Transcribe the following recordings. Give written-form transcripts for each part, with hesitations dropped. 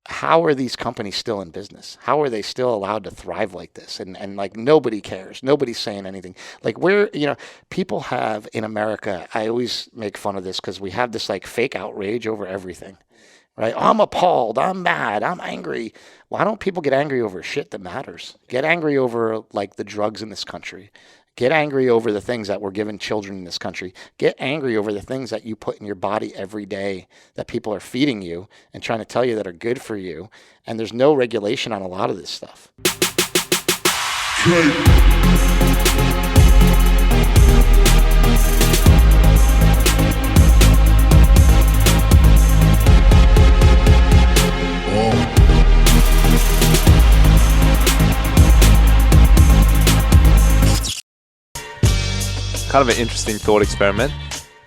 how are these companies still in business? How are they still allowed to thrive like this? And like nobody cares. Nobody's saying anything. Like people have in America, I always make fun of this because we have this like fake outrage over everything, right? I'm appalled. I'm mad. I'm angry. Why don't people get angry over shit that matters? Get angry over like the drugs in this country. Get angry over the things that we're giving children in this country. Get angry over the things that you put in your body every day that people are feeding you and trying to tell you that are good for you. And there's no regulation on a lot of this stuff. Kind of an interesting thought experiment.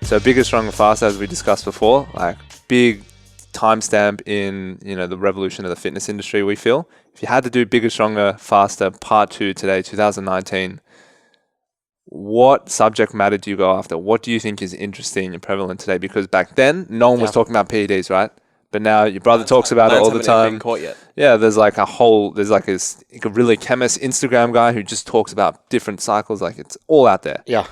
So bigger, stronger, faster, as we discussed before, like big timestamp in the revolution of the fitness industry. We feel if you had to do bigger, stronger, faster, part 2 today, 2019, what subject matter do you go after? What do you think is interesting and prevalent today? Because back then, no one was talking about PEDs, right? But now your brother talks about it all the time. Been caught yet. Yeah, there's like a really chemist Instagram guy who just talks about different cycles. Like it's all out there. Yeah.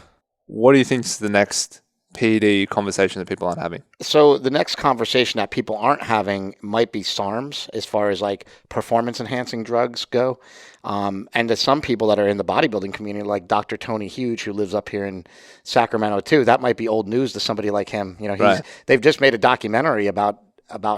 What do you think is the next PED conversation that people aren't having? So the next conversation that people aren't having might be SARMs as far as like performance enhancing drugs go. And to some people that are in the bodybuilding community, like Dr. Tony Huge, who lives up here in Sacramento too, that might be old news to somebody like him. They've just made a documentary about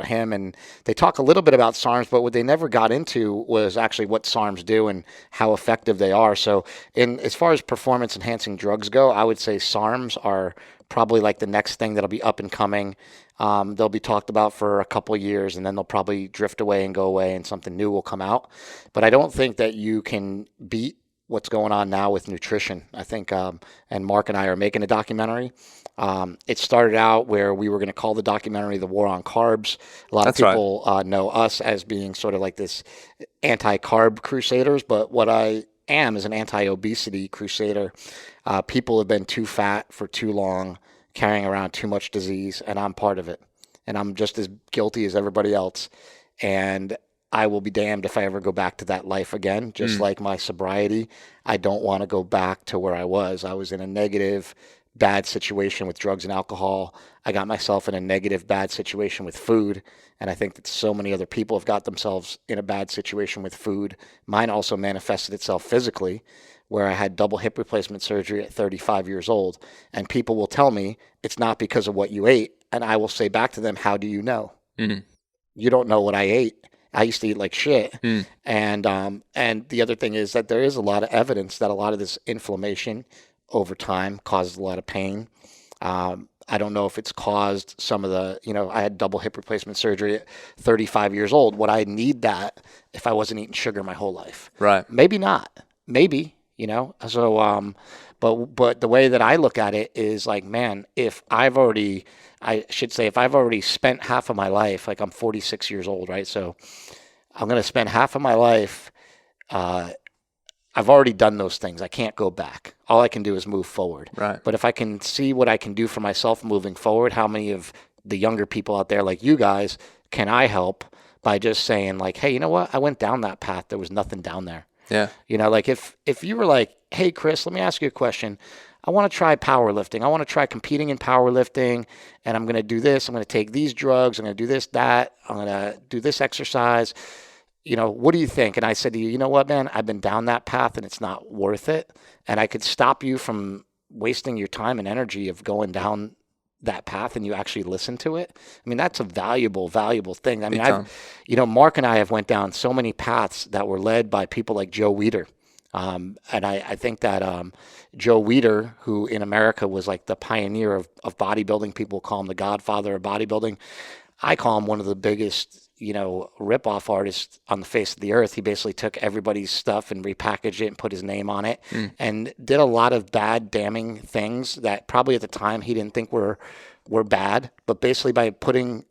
him, and they talk a little bit about SARMs, but what they never got into was actually what SARMs do and how effective they are. So as far as performance enhancing drugs go, I would say SARMs are probably like the next thing that'll be up and coming. They'll be talked about for a couple of years, and then they'll probably drift away and go away, and something new will come out. But I don't think that you can beat what's going on now with nutrition. I think, and Mark and I are making a documentary. It started out where we were going to call the documentary The War on Carbs. A lot of people know us as being sort of like this anti-carb crusaders, but what I am is an anti-obesity crusader. People have been too fat for too long, carrying around too much disease, and I'm part of it. And I'm just as guilty as everybody else. And I will be damned if I ever go back to that life again, just like my sobriety. I don't want to go back to where I was. I was in a negative, bad situation with drugs and alcohol. I got myself in a negative, bad situation with food. And I think that so many other people have got themselves in a bad situation with food. Mine also manifested itself physically, where I had double hip replacement surgery at 35 years old. And people will tell me it's not because of what you ate. And I will say back to them, how do you know? You don't know what I ate. I used to eat like shit. And the other thing is that there is a lot of evidence that a lot of this inflammation over time causes a lot of pain. I don't know if it's caused some of the, I had double hip replacement surgery at 35 years old. Would I need that if I wasn't eating sugar my whole life? Right. Maybe not. Maybe, so, but the way that I look at it is like, man, if I've already spent half of my life, like I'm 46 years old, right? So I'm going to spend half of my life, I've already done those things. I can't go back. All I can do is move forward. Right. But if I can see what I can do for myself moving forward, how many of the younger people out there like you guys can I help by just saying like, hey, you know what? I went down that path. There was nothing down there. Yeah. Like if you were like, hey, Chris, let me ask you a question. I want to try powerlifting. I want to try competing in powerlifting, and I'm going to do this. I'm going to take these drugs. I'm going to do this, that. I'm going to do this exercise. What do you think? And I said to you, you know what, man, I've been down that path and it's not worth it. And I could stop you from wasting your time and energy of going down that path, and you actually listen to it. I mean, that's a valuable thing. I mean, Mark and I have went down so many paths that were led by people like Joe Weider. And I think that Joe Weider, who in America was like the pioneer of bodybuilding, people call him the godfather of bodybuilding. I call him one of the biggest, rip-off artists on the face of the earth. He basically took everybody's stuff and repackaged it and put his name on it and did a lot of bad, damning things that probably at the time he didn't think were bad. But basically by putting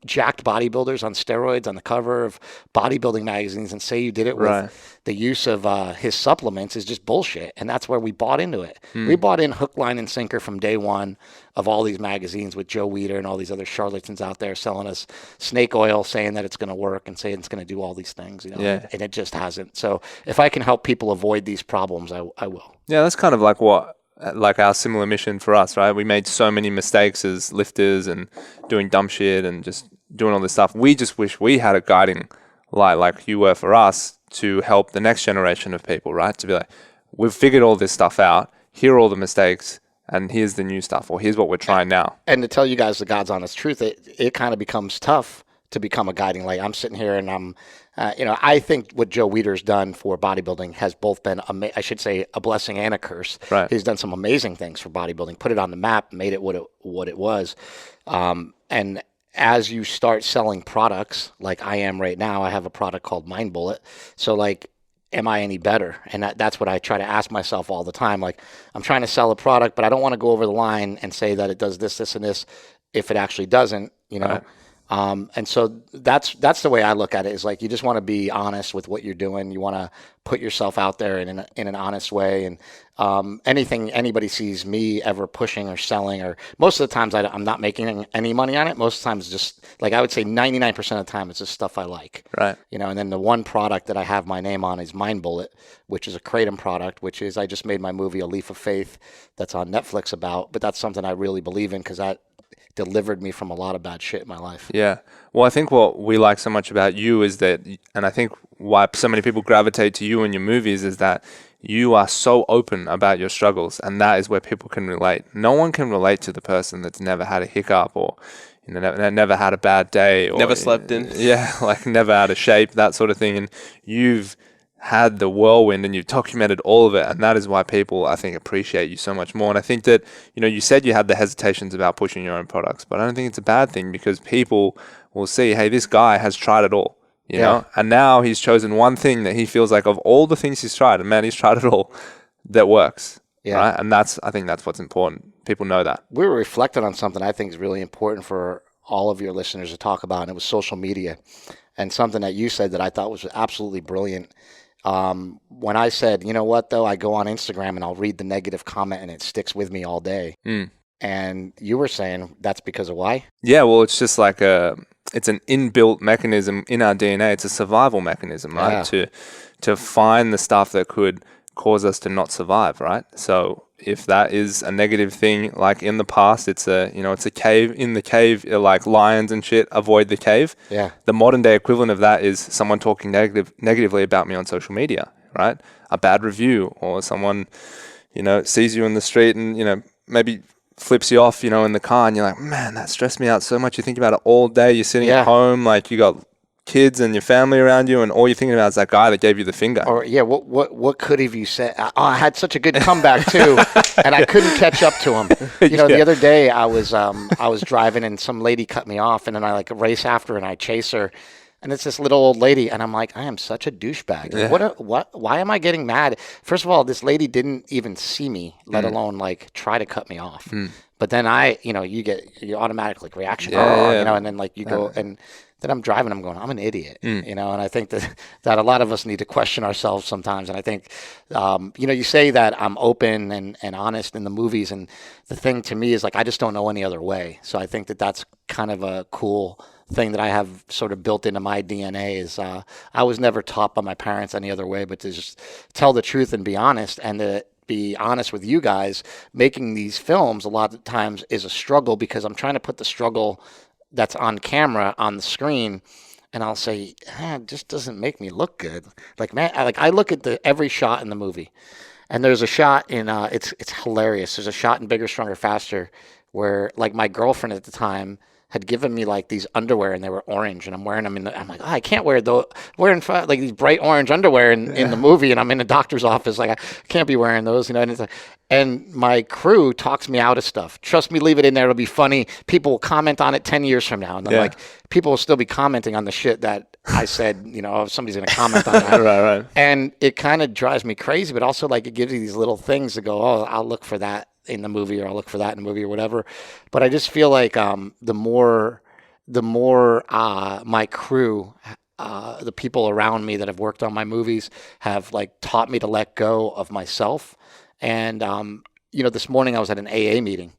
jacked bodybuilders on steroids on the cover of bodybuilding magazines and say you did it with the use of his supplements is just bullshit. And that's where we bought into it. We bought in hook, line, and sinker from day one of all these magazines with Joe Weider and all these other charlatans out there selling us snake oil, saying that it's going to work and saying it's going to do all these things, you know, and it just hasn't. So if I can help people avoid these problems, I will. Yeah, that's kind of like our similar mission for us, right? We made so many mistakes as lifters and doing dumb shit and just doing all this stuff. We just wish we had a guiding light like you were for us to help the next generation of people, right? To be like, we've figured all this stuff out. Here are all the mistakes, and here's the new stuff, or here's what we're trying now. And to tell you guys the God's honest truth, it kind of becomes tough to become a guiding light. I'm sitting here and I'm, I think what Joe Weider's done for bodybuilding has both been, I should say, a blessing and a curse. Right. He's done some amazing things for bodybuilding, put it on the map, made it what it was. And as you start selling products like I am right now, I have a product called Mind Bullet. So like, am I any better? And that's what I try to ask myself all the time. Like, I'm trying to sell a product, but I don't want to go over the line and say that it does this, this, and this if it actually doesn't, you know. Right. And so that's the way I look at it, is like, you just want to be honest with what you're doing. You want to put yourself out there in an honest way. And anything anybody sees me ever pushing or selling, or most of the times I'm not making any money on it. Most of the times, just like, I would say 99% of the time, it's just stuff I like. Right. You know, and then the one product that I have my name on is Mind Bullet, which is a Kratom product, which is, I just made my movie A Leaf of Faith that's on Netflix about, but that's something I really believe in because that delivered me from a lot of bad shit in my life. Yeah. Well, I think what we like so much about you is that, and I think why so many people gravitate to you in your movies, is that you are so open about your struggles, and that is where people can relate. No one can relate to the person that's never had a hiccup, or never had a bad day, or never slept in. Yeah, like never out of shape, that sort of thing. And you've had the whirlwind and you've documented all of it, and that is why people, I think, appreciate you so much more. And I think that, you said you had the hesitations about pushing your own products, but I don't think it's a bad thing, because people will see, hey, this guy has tried it all, you know, and now he's chosen one thing that he feels like, of all the things he's tried, and man, he's tried it all, that works. Yeah. Right? And I think that's what's important. People know that. We were reflecting on something I think is really important for all of your listeners to talk about, and it was social media, and something that you said that I thought was absolutely brilliant. When I said, you know what, though, I go on Instagram and I'll read the negative comment and it sticks with me all day. And you were saying that's because of why? Yeah, well, it's just like it's an inbuilt mechanism in our DNA. It's a survival mechanism, right? Yeah. To find the stuff that could cause us to not survive, right? So if that is a negative thing, like in the past, it's a cave. In the cave, like lions and shit, avoid the cave. Yeah. The modern day equivalent of that is someone talking negatively about me on social media, right? A bad review, or someone, sees you in the street and, maybe flips you off, in the car, and you're like, man, that stressed me out so much. You think about it all day. You're sitting at home, like you got kids and your family around you, and all you're thinking about is that guy that gave you the finger. Or what could have you said? I had such a good comeback too, and I couldn't catch up to him. The other day I was driving and some lady cut me off, and then I like race after her and I chase her, and it's this little old lady, and I'm like, I am such a douchebag. Yeah. Why am I getting mad? First of all, this lady didn't even see me, let alone like try to cut me off. But then you get your automatic like reaction, and then like you go and. Then I'm driving, I'm going, I'm an idiot, and I think that a lot of us need to question ourselves sometimes. And I think, you say that I'm open and honest in the movies, and the thing to me is like, I just don't know any other way. So I think that that's kind of a cool thing that I have sort of built into my DNA is I was never taught by my parents any other way, but to just tell the truth and be honest, and to be honest with you guys. Making these films a lot of times is a struggle, because I'm trying to put the struggle that's on camera on the screen, and I'll say, it just doesn't make me look good. Like, man, I look at every shot in the movie, and there's a shot in it's hilarious. There's a shot in Bigger, Stronger, Faster where like my girlfriend at the time had given me like these underwear, and they were orange, and I'm wearing them I'm like, I can't wear wearing like these bright orange underwear in the movie, and I'm in a doctor's office, like I can't be wearing those, and it's like, and my crew talks me out of stuff. Trust me, leave it in there, it'll be funny. People will comment on it 10 years from now, and I'm like, people will still be commenting on the shit that I said, somebody's going to comment on that. Right. And it kind of drives me crazy, but also like it gives you these little things to go, oh, I'll look for that in the movie, or I'll look for that in the movie, or whatever. But I just feel like the more the more my crew, the people around me that have worked on my movies have like taught me to let go of myself. And this morning I was at an AA meeting.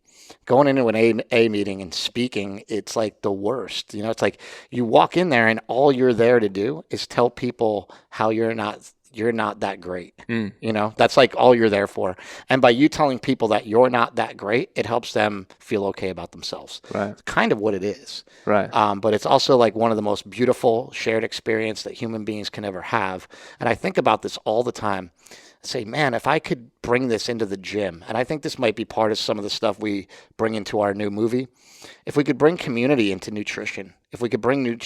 Going into an AA meeting and speaking, it's like the worst. It's like you walk in there and all you're there to do is tell people how you're not that great. That's like all you're there for. And by you telling people that you're not that great, it helps them feel okay about themselves. Right. It's kind of what it is. Right. But it's also like one of the most beautiful shared experience that human beings can ever have. And I think about this all the time. I say, man, if I could bring this into the gym, and I think this might be part of some of the stuff we bring into our new movie. If we could bring community into nutrition, if we could bring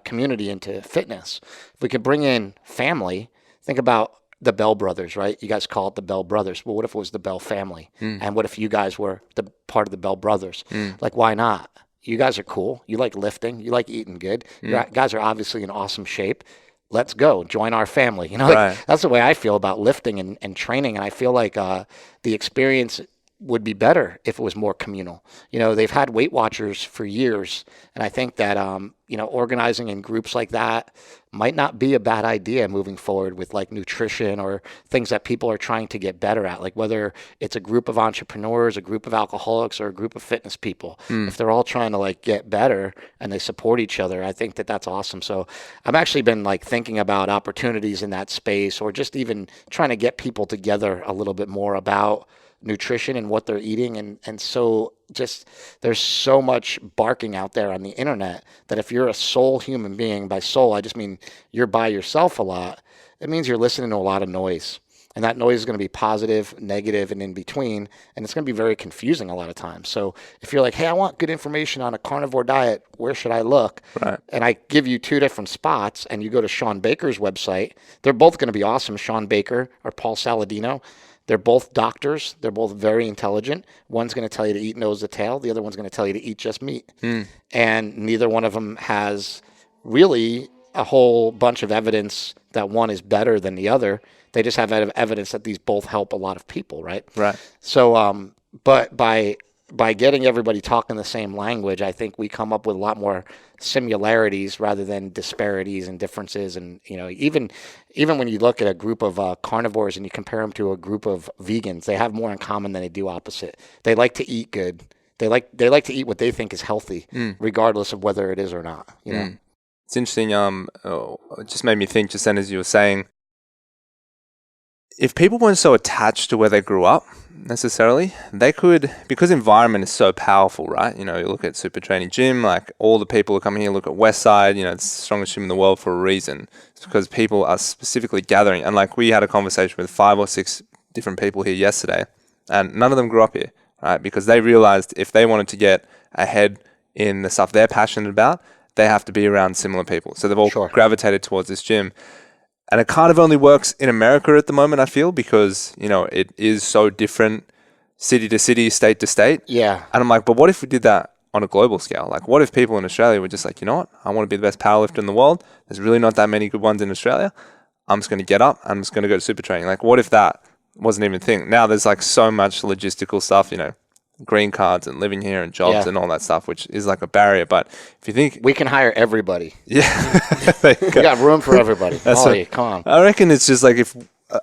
community into fitness, if we could bring in family. Think about the Bell brothers, right? You guys call it the Bell brothers. Well, what if it was the Bell family? And what if you guys were the part of the Bell brothers? Like, why not? You guys are cool. You like lifting. You like eating good. You guys are obviously in awesome shape. Let's go. Join our family. Right. That's the way I feel about lifting and training. And I feel like the experience would be better if it was more communal. They've had Weight Watchers for years. And I think that, organizing in groups like that might not be a bad idea moving forward with like nutrition or things that people are trying to get better at. Like whether it's a group of entrepreneurs, a group of alcoholics, or a group of fitness people, if they're all trying to like get better and they support each other, I think that that's awesome. So I've actually been like thinking about opportunities in that space, or just even trying to get people together a little bit more about nutrition and what they're eating. And so just there's so much barking out there on the internet that if you're a soul human being, by soul I just mean you're by yourself a lot, it means you're listening to a lot of noise. And that noise is going to be positive, negative, and in between. And it's going to be very confusing a lot of times. So if you're like, hey, I want good information on a carnivore diet, where should I look? Right. And I give you two different spots, and you go to Sean Baker's website, they're both going to be awesome. Sean Baker or Paul Saladino. They're both doctors. They're both very intelligent. One's going to tell you to eat nose to tail. The other one's going to tell you to eat just meat. And neither one of them has really a whole bunch of evidence that one is better than the other. They just have evidence that these both help a lot of people, right? Right. So, but by getting everybody talking the same language, I think we come up with a lot more similarities rather than disparities and differences. And even when you look at a group of carnivores and you compare them to a group of vegans, they have more in common than they do opposite. They like to eat good. They like to eat what they think is healthy, regardless of whether it is or not. It's interesting. It just made me think just then as you were saying, if people weren't so attached to where they grew up necessarily, they could, because environment is so powerful, right? You look at Super Training Gym, like all the people who come here, look at Westside, it's the strongest gym in the world for a reason. It's because people are specifically gathering. And like we had a conversation with 5 or 6 different people here yesterday, and none of them grew up here, right? Because they realized if they wanted to get ahead in the stuff they're passionate about, they have to be around similar people. So they've all gravitated towards this gym. And it kind of only works in America at the moment, I feel, because, it is so different city to city, state to state. Yeah. And I'm like, but what if we did that on a global scale? Like, what if people in Australia were just like, you know what? I want to be the best powerlifter in the world. There's really not that many good ones in Australia. I'm just going to get up. I'm just going to go to super training. Like, what if that wasn't even a thing? Now there's like so much logistical stuff, green cards and living here and jobs and all that stuff, which is like a barrier. But if you think we can hire everybody, we got room for everybody. Come on. I reckon it's just like if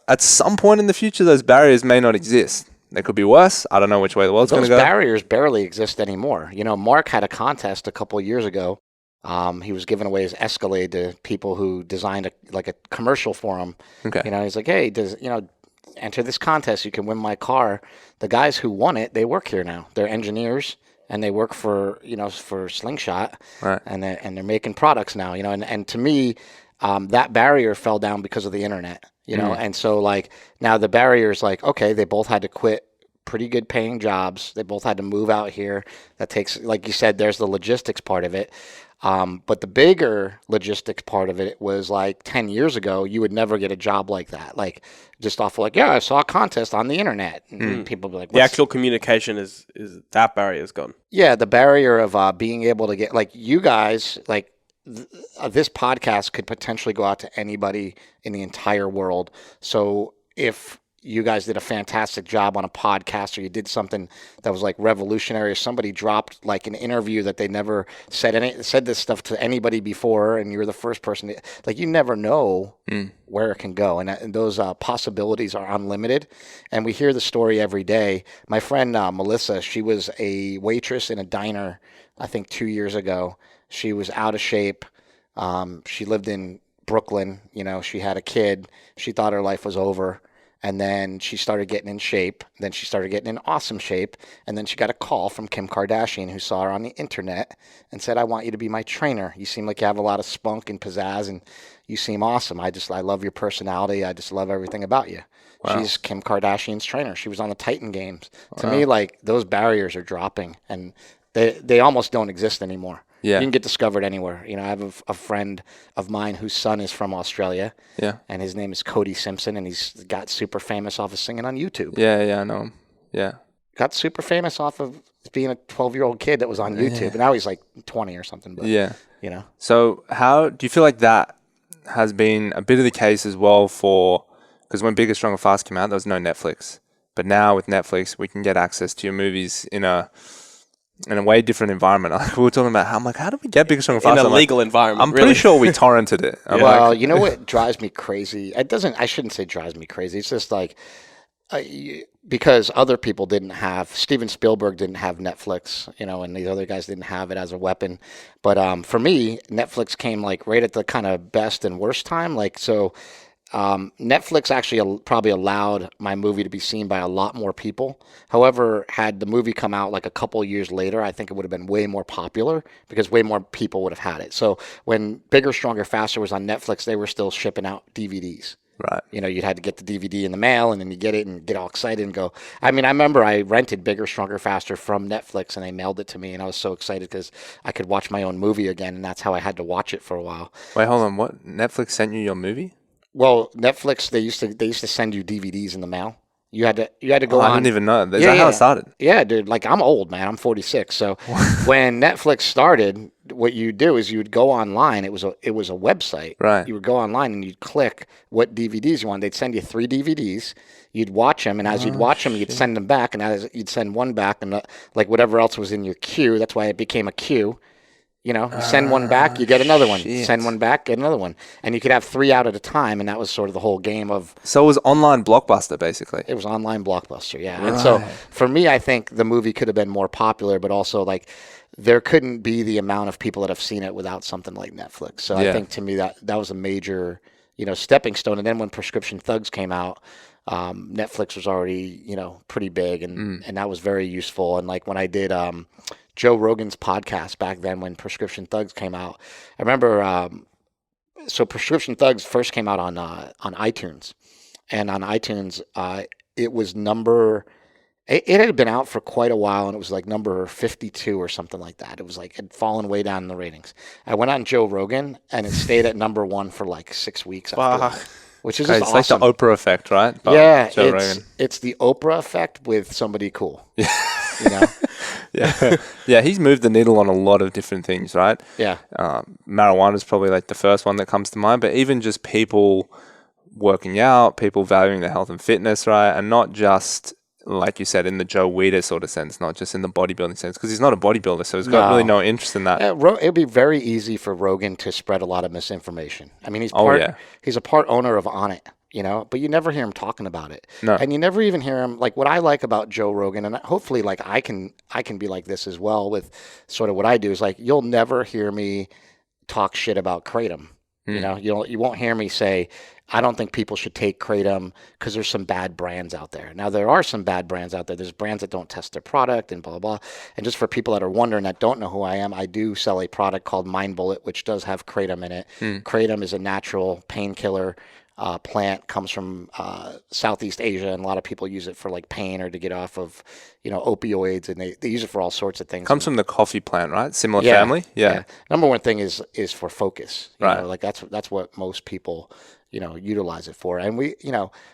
at some point in the future those barriers may not exist. They could be worse. I don't know which way the world's going to go. Those barriers barely exist anymore. Mark had a contest a couple of years ago. He was giving away his Escalade to people who designed a commercial for him. Okay. He's like, hey, enter this contest, you can win my car. The guys who won it, they work here now. They're engineers and they work for Slingshot, right? And they're making products now. And to me, that barrier fell down because of the internet. And so like now the barrier is like, okay, they both had to quit pretty good paying jobs. They both had to move out here. That takes, like you said, there's the logistics part of it. But the bigger logistics part of it was like 10 years ago, you would never get a job like that. Like just off of like, yeah, I saw a contest on the internet. And people would be like, the actual communication is that barrier is gone. Yeah, the barrier of being able to get, like you guys, like this podcast could potentially go out to anybody in the entire world. So if you guys did a fantastic job on a podcast, or you did something that was like revolutionary, or somebody dropped like an interview that they never said this stuff to anybody before, and you're the first person to, like, you never know where it can go, and those possibilities are unlimited. And we hear the story every day. My friend Melissa, she was a waitress in a diner, I think 2 years ago. She was out of shape. She lived in Brooklyn. She had a kid. She thought her life was over. And then she started getting in shape. Then she started getting in awesome shape. And then she got a call from Kim Kardashian, who saw her on the internet and said, "I want you to be my trainer. You seem like you have a lot of spunk and pizzazz, and you seem awesome. I love your personality. I just love everything about you." Wow. She's Kim Kardashian's trainer. She was on the Titan Games. Wow. To me, like, those barriers are dropping, and they almost don't exist anymore. Yeah. You can get discovered anywhere. I have a friend of mine whose son is from Australia. Yeah. And his name is Cody Simpson, and he's got super famous off of singing on YouTube. Yeah, I know him. Yeah. Got super famous off of being a 12-year-old kid that was on YouTube. Yeah. And now he's like 20 or something. But, So how do you feel like that has been a bit of the case as well because when Bigger, Stronger, Fast came out, there was no Netflix. But now with Netflix, we can get access to your movies in a way different environment. We were talking about how do we get Bigger, Stronger, Faster? In a legal environment. I'm pretty sure we torrented it. Well, you know what drives me crazy? I shouldn't say drives me crazy. It's just like, because other people didn't have, Steven Spielberg didn't have Netflix, and these other guys didn't have it as a weapon. But for me, Netflix came like right at the kind of best and worst time. Like, so Netflix actually probably allowed my movie to be seen by a lot more people. However, had the movie come out like a couple years later, I think it would have been way more popular because way more people would have had it. So when Bigger, Stronger, Faster was on Netflix, they were still shipping out DVDs. Right. You'd had to get the DVD in the mail, and then you get it and get all excited and go. I mean, I remember I rented Bigger, Stronger, Faster from Netflix, and they mailed it to me, and I was so excited because I could watch my own movie again, and that's how I had to watch it for a while. Wait, hold on. What? Netflix sent you your movie? Well, Netflix, they used to send you DVDs in the mail. You had to go on. I didn't even know. Is that how it started? Yeah, dude. Like, I'm old, man. I'm 46. So when Netflix started, what you do is you would go online. It was a website. Right. You would go online and you'd click what DVDs you want. They'd send you 3 DVDs. You'd watch them, and as you'd watch them, you'd send them back, and as you'd send one back, and like whatever else was in your queue. That's why it became a queue. You send one back, you get another one. Send one back, get another one. And you could have 3 out at a time, and that was sort of the whole game of... So it was online Blockbuster, basically. It was online Blockbuster, yeah. Right. And so for me, I think the movie could have been more popular, but also, like, there couldn't be the amount of people that have seen it without something like Netflix. So I think, to me, that was a major, stepping stone. And then when Prescription Thugs came out, Netflix was already, pretty big, and that was very useful. And, like, when I did... Joe Rogan's podcast back then when Prescription Thugs came out. I remember, so Prescription Thugs first came out on iTunes. And on iTunes, it was it had been out for quite a while, and it was like number 52 or something like that. It was like, it had fallen way down in the ratings. I went on Joe Rogan, and it stayed at number 1 for like 6 weeks after that. Which is just awesome. It's like the Oprah effect, right? Yeah, it's the Oprah effect with somebody cool. Yeah, he's moved the needle on a lot of different things, right? Yeah. Marijuana is probably like the first one that comes to mind, but even just people working out, people valuing their health and fitness, right? And not just, like you said, in the Joe Weider sort of sense, not just in the bodybuilding sense, because he's not a bodybuilder, so he's got really no interest in that. It'd be very easy for Rogan to spread a lot of misinformation. I mean, he's a part owner of Onnit, but you never hear him talking about it. No. And you never even hear him, like, what I like about Joe Rogan, and hopefully, like, I can be like this as well with sort of what I do, is like, you'll never hear me talk shit about Kratom. You won't hear me say, I don't think people should take Kratom because there's some bad brands out there. Now, there are some bad brands out there. There's brands that don't test their product and blah, blah, blah. And just for people that are wondering, that don't know who I am, I do sell a product called Mind Bullet, which does have Kratom in it. Kratom is a natural painkiller plant, comes from Southeast Asia, and a lot of people use it for like pain or to get off of, opioids, and they use it for all sorts of things. Comes from the coffee plant, right? Similar family? Yeah. Number one thing is for focus. Right. Like that's what most people, utilize it for. And we,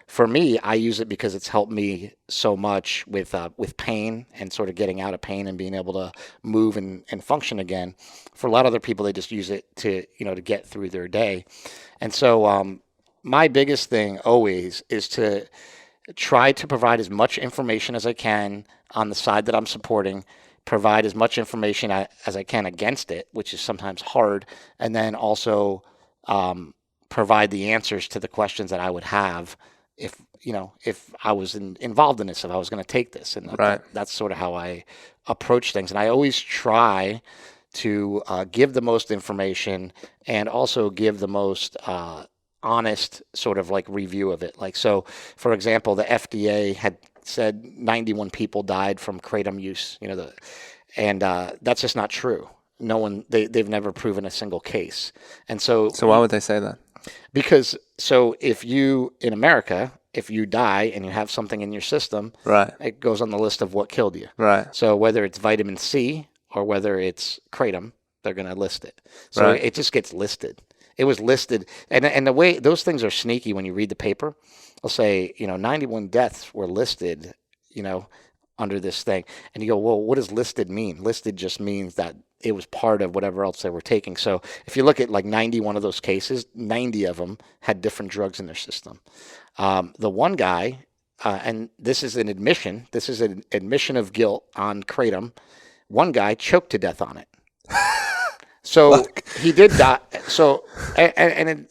for me, I use it because it's helped me so much with pain and sort of getting out of pain and being able to move and function again. For a lot of other people, they just use it to, to get through their day. And so, my biggest thing always is to try to provide as much information as I can on the side that I'm supporting, provide as much information as I can against it, which is sometimes hard, and then also provide the answers to the questions that I would have if I was involved in this, if I was going to take this. And Right. that's sort of how I approach things. And I always try to give the most information and also give the most honest sort of like review of it. Like, so for example, the FDA had said 91 people died from kratom use, and that's just not true. No one, they've never proven a single case. And so why would they say that? because so if you in America, if you die and you have something in your system, Right. it goes on the list of what killed you. Right. So whether it's vitamin C or whether it's kratom, they're going to list it. So Right. it just gets listed. It was listed, and the way those things are sneaky when you read the paper, they'll say 91 deaths were listed, under this thing, and you go, well, what does listed mean? Listed just means that it was part of whatever else they were taking. So if you look at like 91 of those cases, 90 of them had different drugs in their system. The one guy, and this is an admission. This is an admission of guilt on kratom. One guy choked to death on it. So he did die. So, and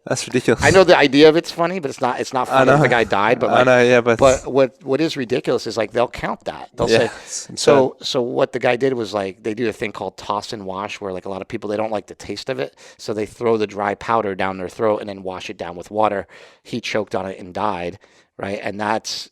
That's ridiculous. I know the idea of it's funny, but it's not funny that the guy died. But I know, yeah, but what is ridiculous is like they'll count that. They'll Yeah, say it's so. So what the guy did was like they do a thing called toss and wash, where like a lot of people they don't like the taste of it, so they throw the dry powder down their throat and then wash it down with water. He choked on it and died. Right, and that's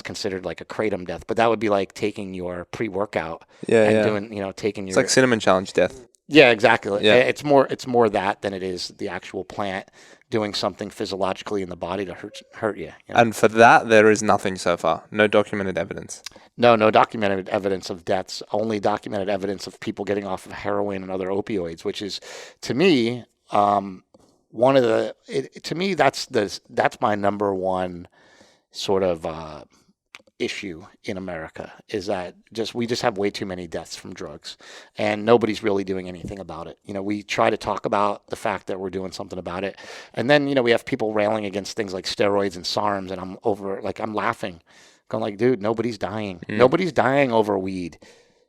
considered like a kratom death, but that would be like taking your pre-workout and doing, taking It's your like cinnamon challenge death. yeah, exactly. Yeah. It's more that than it is the actual plant doing something physiologically in the body to hurt you. And for that, there is nothing so far. No documented evidence. No documented evidence of deaths. Only documented evidence of people getting off of heroin and other opioids, which is, to me, one of the. To me, that's my number one sort of issue in America is that we just have way too many deaths from drugs, and nobody's really doing anything about it. We try to talk about the fact that we're doing something about it, and then we have people railing against things like steroids and SARMs, and I'm laughing, going like, dude, nobody's dying. Nobody's dying over weed.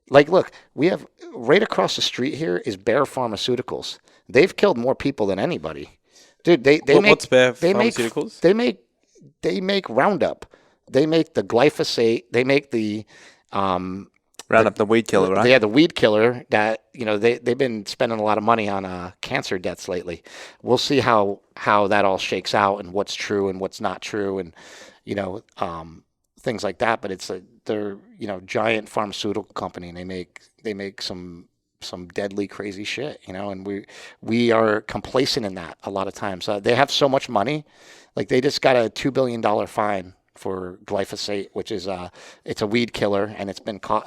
Like, look, we have right across the street here is Bayer Pharmaceuticals. They've killed more people than anybody, dude. What's Bayer Pharmaceuticals? They make Roundup. They make the glyphosate. They make the Roundup, the weed killer, right? Yeah, the weed killer that they've been spending a lot of money on cancer deaths lately. We'll see how that all shakes out and what's true and what's not true and things like that. But they're giant pharmaceutical company and they make some deadly crazy shit, and we are complacent in that a lot of times. They have so much money, like they just got a $2 billion fine for glyphosate, which is it's a weed killer, and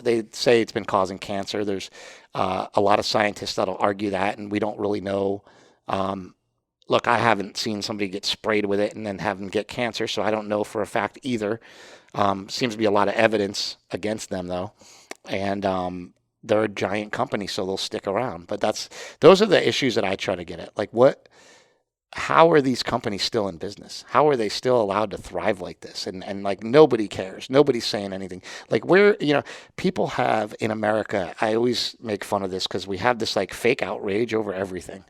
they say it's been causing cancer. There's a lot of scientists that'll argue that, and we don't really know. Look, I haven't seen somebody get sprayed with it and then have them get cancer, so I don't know for a fact either. Seems to be a lot of evidence against them though, and they're a giant company, so they'll stick around. But those are the issues that I try to get at. Like, how are these companies still in business? How are they still allowed to thrive like this? And like nobody cares. Nobody's saying anything. Like people have in America, I always make fun of this because we have this like fake outrage over everything,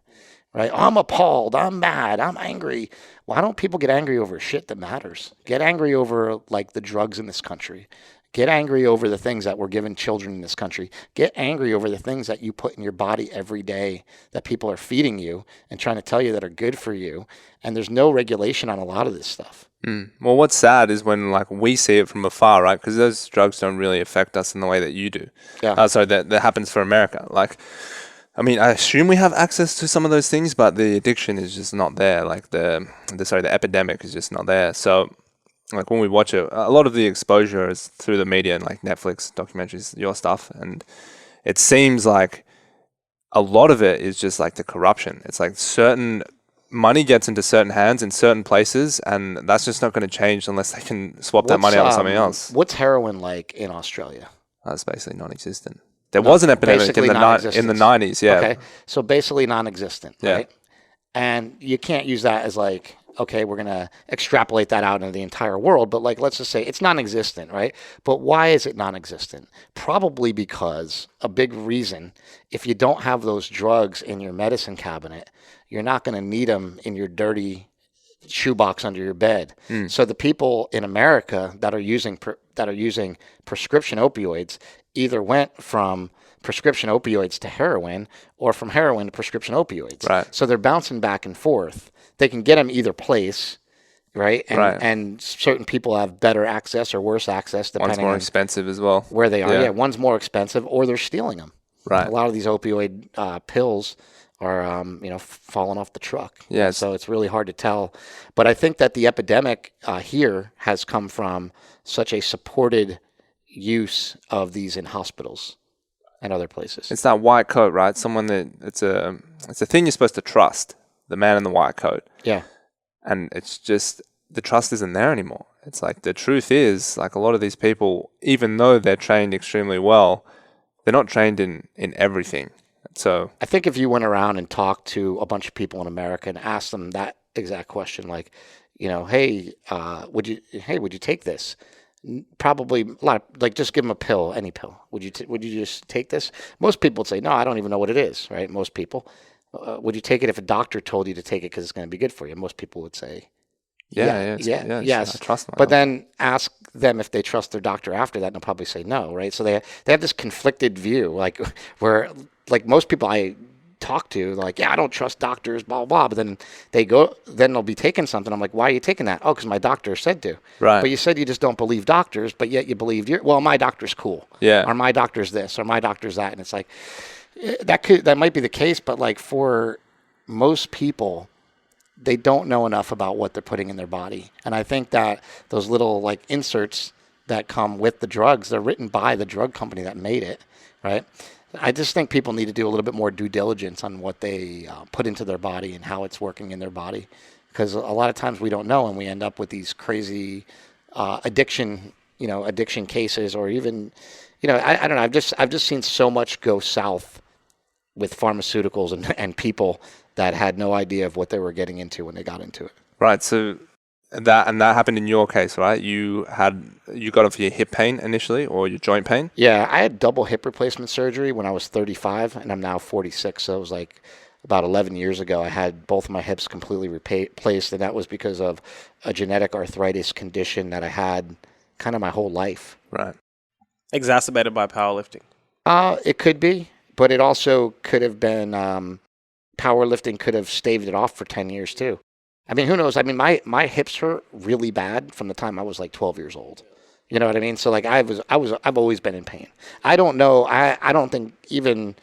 right? I'm appalled. I'm mad. I'm angry. Why don't people get angry over shit that matters? Get angry over like the drugs in this country. Get angry over the things that we're giving children in this country. Get angry over the things that you put in your body every day that people are feeding you and trying to tell you that are good for you. And there's no regulation on a lot of this stuff. Well, what's sad is when like we see it from afar, right? Because those drugs don't really affect us in the way that you do. Yeah. So that happens for America. Like, I mean, I assume we have access to some of those things, but the addiction is just not there. Like the epidemic is just not there. So like when we watch it, a lot of the exposure is through the media and like Netflix documentaries, your stuff. And it seems like a lot of it is just like the corruption. It's like certain money gets into certain hands in certain places, and that's just not going to change unless they can swap that money out with something else. What's heroin like in Australia? That's basically non-existent. There was an epidemic in the 90s, yeah. Okay, so basically non-existent, Yeah. right? And you can't use that as like, okay, we're going to extrapolate that out into the entire world, but like, let's just say it's non-existent, right? But why is it non-existent? Probably because a big reason, if you don't have those drugs in your medicine cabinet, you're not going to need them in your dirty shoebox under your bed. So the people in America that are using prescription opioids either went from prescription opioids to heroin or from heroin to prescription opioids. Right. So they're bouncing back and forth. They can get them either place, right? And certain people have better access or worse access depending One's more on expensive as well. where they are. Yeah, one's more expensive or they're stealing them. Right. A lot of these opioid pills are, falling off the truck. Yeah. So it's really hard to tell. But I think that the epidemic here has come from such a supported use of these in hospitals and other places. It's that white coat, right? Someone that it's a thing you're supposed to trust. The man in the white coat. Yeah. And it's just the trust isn't there anymore. It's like the truth is, like, a lot of these people, even though they're trained extremely well, they're not trained in everything. So I think if you went around and talked to a bunch of people in America and asked them that exact question, like, hey, would you take this? Probably a lot of, like, just give them a pill, any pill. Would you just take this? Most people would say, no, I don't even know what it is, right? Most people. Would you take it if a doctor told you to take it because it's going to be good for you? Most people would say, yes. I trust them. But then ask them if they trust their doctor after that, and they'll probably say no, right? So they have this conflicted view, like, where, like, most people I talk to, like, yeah, I don't trust doctors, blah, blah, blah. But then they'll be taking something. I'm like, why are you taking that? Oh, because my doctor said to. Right. But you said you just don't believe doctors, but yet you believe my doctor's cool. Yeah. Or my doctor's this, or my doctor's that. And it's like, that might be the case, but like for most people, they don't know enough about what they're putting in their body. And I think that those little like inserts that come with the drugs, they're written by the drug company that made it, right? I just think people need to do a little bit more due diligence on what they put into their body and how it's working in their body, because a lot of times we don't know, and we end up with these crazy addiction cases, or even, I don't know. I've just seen so much go south with pharmaceuticals and people that had no idea of what they were getting into when they got into it. Right. So that happened in your case, right? You got it for your hip pain initially, or your joint pain? Yeah, I had double hip replacement surgery when I was 35, and I'm now 46. So it was like about 11 years ago. I had both of my hips completely replaced, and that was because of a genetic arthritis condition that I had kind of my whole life. Right. Exacerbated by powerlifting. It could be, but it also could have been powerlifting could have staved it off for 10 years too. I mean, who knows? I mean, my hips hurt really bad from the time I was like 12 years old. You know what I mean? So like I've always been in pain. I don't know. I don't think even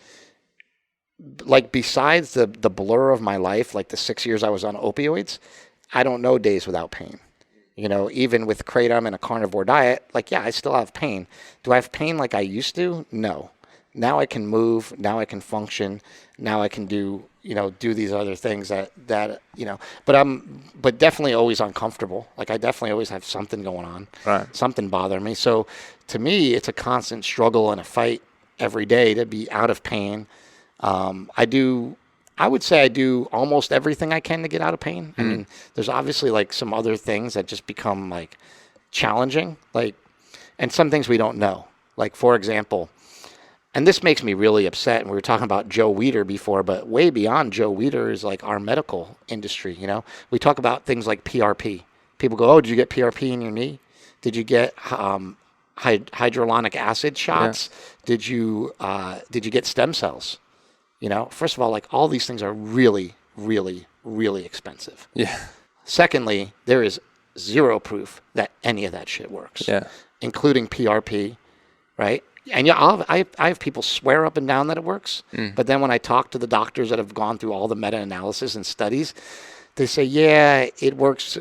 like besides the blur of my life, like the 6 years I was on opioids, I don't know days without pain. Even with Kratom and a carnivore diet, like, yeah, I still have pain. Do I have pain like I used to? No. Now I can move. Now I can function. Now I can do these other things that but but definitely always uncomfortable. Like I definitely always have something going on, right? Something bothering me. So to me, it's a constant struggle and a fight every day to be out of pain. I would say I do almost everything I can to get out of pain. I mean, there's obviously like some other things that just become like challenging, like, and some things we don't know. Like, for example, and this makes me really upset, and we were talking about Joe Weider before, but way beyond Joe Weider is like our medical industry, We talk about things like PRP. People go, oh, did you get PRP in your knee? Did you get hydrolonic acid shots? Yeah. Did you get stem cells? First of all, like all these things are really, really, really expensive. Yeah. Secondly, there is zero proof that any of that shit works. Yeah. Including PRP, right? And yeah, I have people swear up and down that it works. But then when I talk to the doctors that have gone through all the meta-analysis and studies, they say, yeah, it works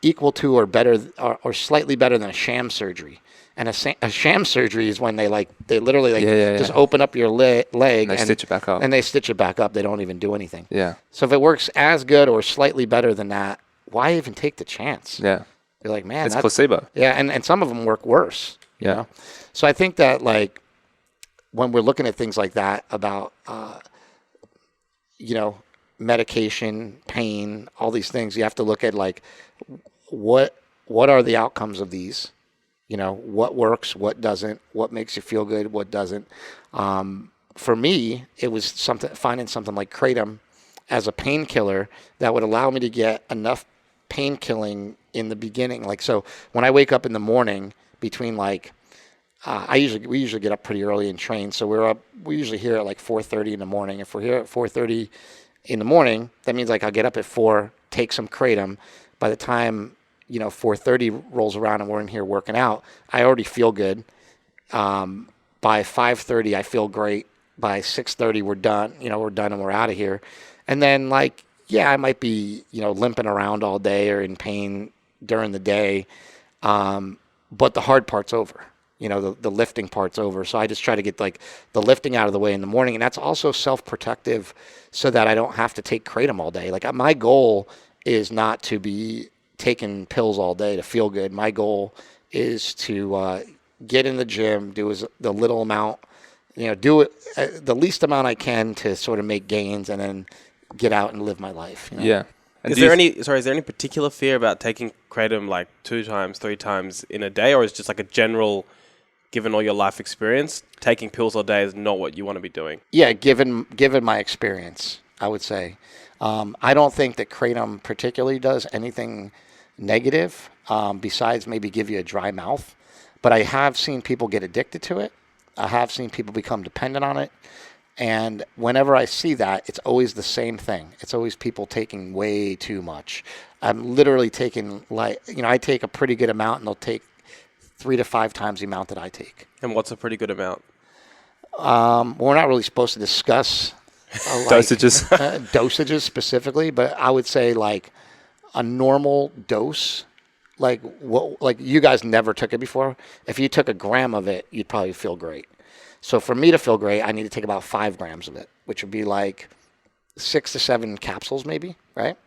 equal to or better or slightly better than a sham surgery. And a sham surgery is when they literally just open up your leg and they stitch it back up. And they stitch it back up. They don't even do anything. Yeah. So if it works as good or slightly better than that, why even take the chance? Yeah. You're like, man, it's placebo. Yeah, and some of them work worse. Yeah. So I think that like when we're looking at things like that about medication, pain, all these things. You have to look at like what are the outcomes of these? You know, what works, what doesn't, what makes you feel good, what doesn't. For me, it was finding something like Kratom as a painkiller that would allow me to get enough pain killing in the beginning. Like, so when I wake up in the morning between like, we usually get up pretty early and train. So we're usually here at like 4:30 in the morning. If we're here at 4:30 in the morning, that means like I'll get up at 4, take some Kratom. By the time, 4:30 rolls around and we're in here working out, I already feel good. By 5:30, I feel great. By 6:30, we're done. We're done and we're out of here. And then, like, yeah, I might be, limping around all day or in pain during the day, but the hard part's over. The lifting part's over. So I just try to get, like, the lifting out of the way in the morning. And that's also self-protective so that I don't have to take Kratom all day. Like, my goal is not to be taking pills all day to feel good. My goal is to get in the gym, do the little amount, do it the least amount I can to sort of make gains, and then get out and live my life. Yeah. And is there any particular fear about taking Kratom like 2 times, 3 times in a day, or is it just like a general, given all your life experience, taking pills all day is not what you want to be doing? Yeah, given my experience, I would say. I don't think that Kratom particularly does anything negative besides maybe give you a dry mouth. But I have seen people get addicted to it. I have seen people become dependent on it. And whenever I see that, it's always the same thing. It's always people taking way too much. I'm literally taking, like, I take a pretty good amount, and they'll take 3 to 5 times the amount that I take. And what's a pretty good amount? We're not really supposed to discuss dosages specifically, but I would say like a normal dose, like you guys never took it before. If you took a gram of it, you'd probably feel great. So for me to feel great, I need to take about 5 grams of it, which would be like 6 to 7 capsules, maybe, right?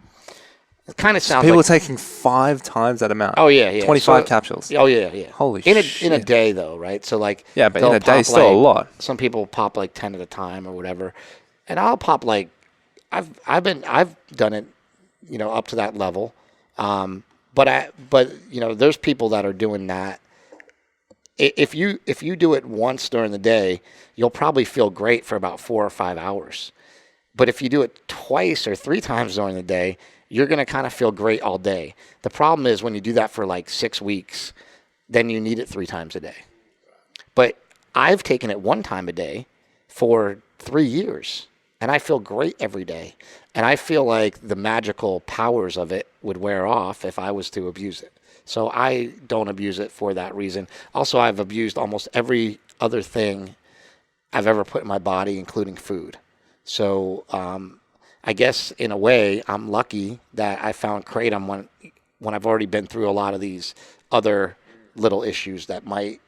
It kind of sounds people like are taking 5 times that amount. Oh yeah. 25 capsules. Oh yeah. Holy shit. In a day though, right? So like, yeah, but in a day, still a lot. Some people pop like 10 at a time or whatever, and I'll pop like, I've done it, up to that level. But there's people that are doing that. If you do it once during the day, you'll probably feel great for about 4 or 5 hours. But if you do it twice or 3 times during the day, you're going to kind of feel great all day. The problem is when you do that for like 6 weeks, then you need it 3 times a day. But I've taken it 1 time a day for 3 years, and I feel great every day. And I feel like the magical powers of it would wear off if I was to abuse it. So I don't abuse it for that reason. Also, I've abused almost every other thing I've ever put in my body, including food. So I guess in a way, I'm lucky that I found Kratom when I've already been through a lot of these other little issues that might,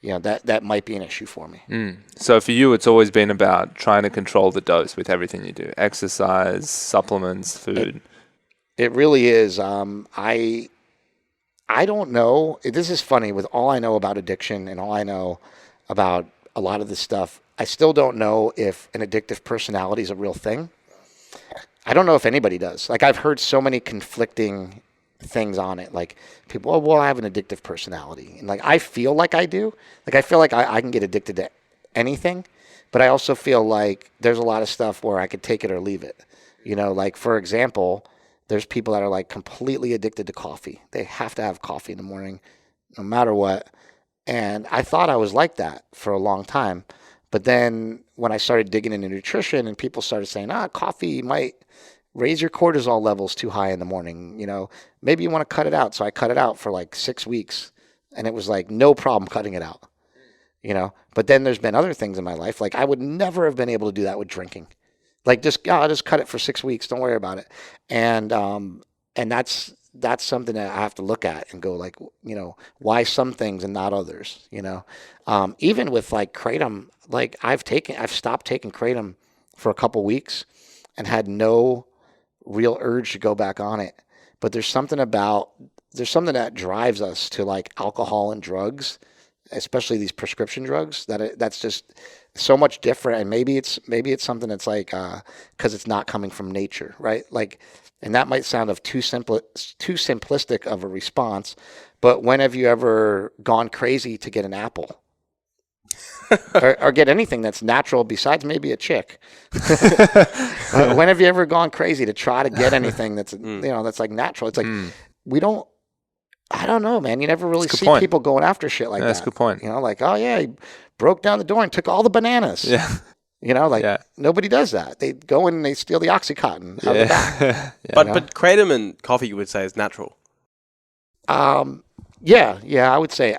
that might be an issue for me. So for you, it's always been about trying to control the dose with everything you do: exercise, supplements, food. It really is. I don't know. This is funny. With all I know about addiction and all I know about a lot of this stuff, I still don't know if an addictive personality is a real thing. I don't know if anybody does. Like, I've heard so many conflicting things on it. Like, people, oh, well, I have an addictive personality. And, like, I feel like I do. Like, I feel like I can get addicted to anything. But I also feel like there's a lot of stuff where I could take it or leave it. Like, for example, there's people that are, like, completely addicted to coffee. They have to have coffee in the morning no matter what. And I thought I was like that for a long time. But then when I started digging into nutrition and people started saying, coffee might raise your cortisol levels too high in the morning, maybe you want to cut it out. So I cut it out for like 6 weeks, and it was like no problem cutting it out, But then there's been other things in my life. Like, I would never have been able to do that with drinking. Like, I'll just cut it for 6 weeks. Don't worry about it. And that's something that I have to look at and go, like, why some things and not others, even with like Kratom, like I've stopped taking Kratom for a couple weeks and had no real urge to go back on it. But there's something that drives us to like alcohol and drugs especially these prescription drugs, that's just so much different. And maybe it's something that's like because it's not coming from nature, right? Like, and that might sound of too simplistic of a response, but when have you ever gone crazy to get an apple? or get anything that's natural besides maybe a chick. When have you ever gone crazy to try to get anything that's that's like natural? It's like we don't. I don't know, man. You never really see people going after shit like that. That's a good point. Like, oh yeah, he broke down the door and took all the bananas. Yeah. Nobody does that. They go in and they steal the Oxycontin out of the back. Yeah. But kratom and coffee, you would say, is natural. Yeah, I would say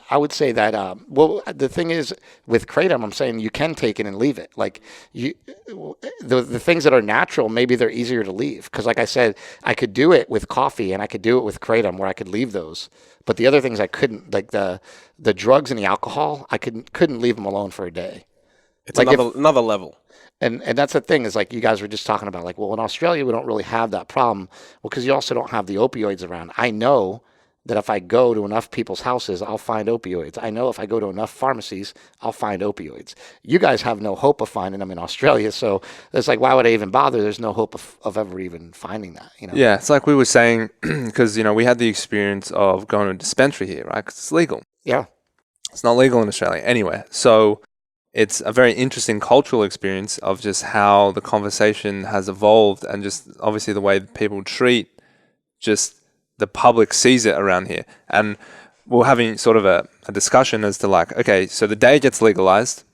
that. Well, the thing is with kratom, I'm saying you can take it and leave it. Like the things that are natural, maybe they're easier to leave. Because, like I said, I could do it with coffee and I could do it with kratom, where I could leave those. But the other things I couldn't, like the drugs and the alcohol, I couldn't leave them alone for a day. It's like another level. And that's the thing is, like, you guys were just talking about, like, well, in Australia we don't really have that problem. Well, because you also don't have the opioids around. I know that if I go to enough people's houses, I'll find opioids. I know if I go to enough pharmacies, I'll find opioids. You guys have no hope of finding them in Australia, so it's like, why would I even bother? There's no hope of ever even finding that. Yeah, it's like we were saying, because we had the experience of going to a dispensary here, right? Because it's legal. Yeah, it's not legal in Australia anywhere. So it's a very interesting cultural experience of just how the conversation has evolved, and just obviously the way people treat just the public sees it around here. And we're having sort of a discussion as to, like, okay, so the day it gets legalized,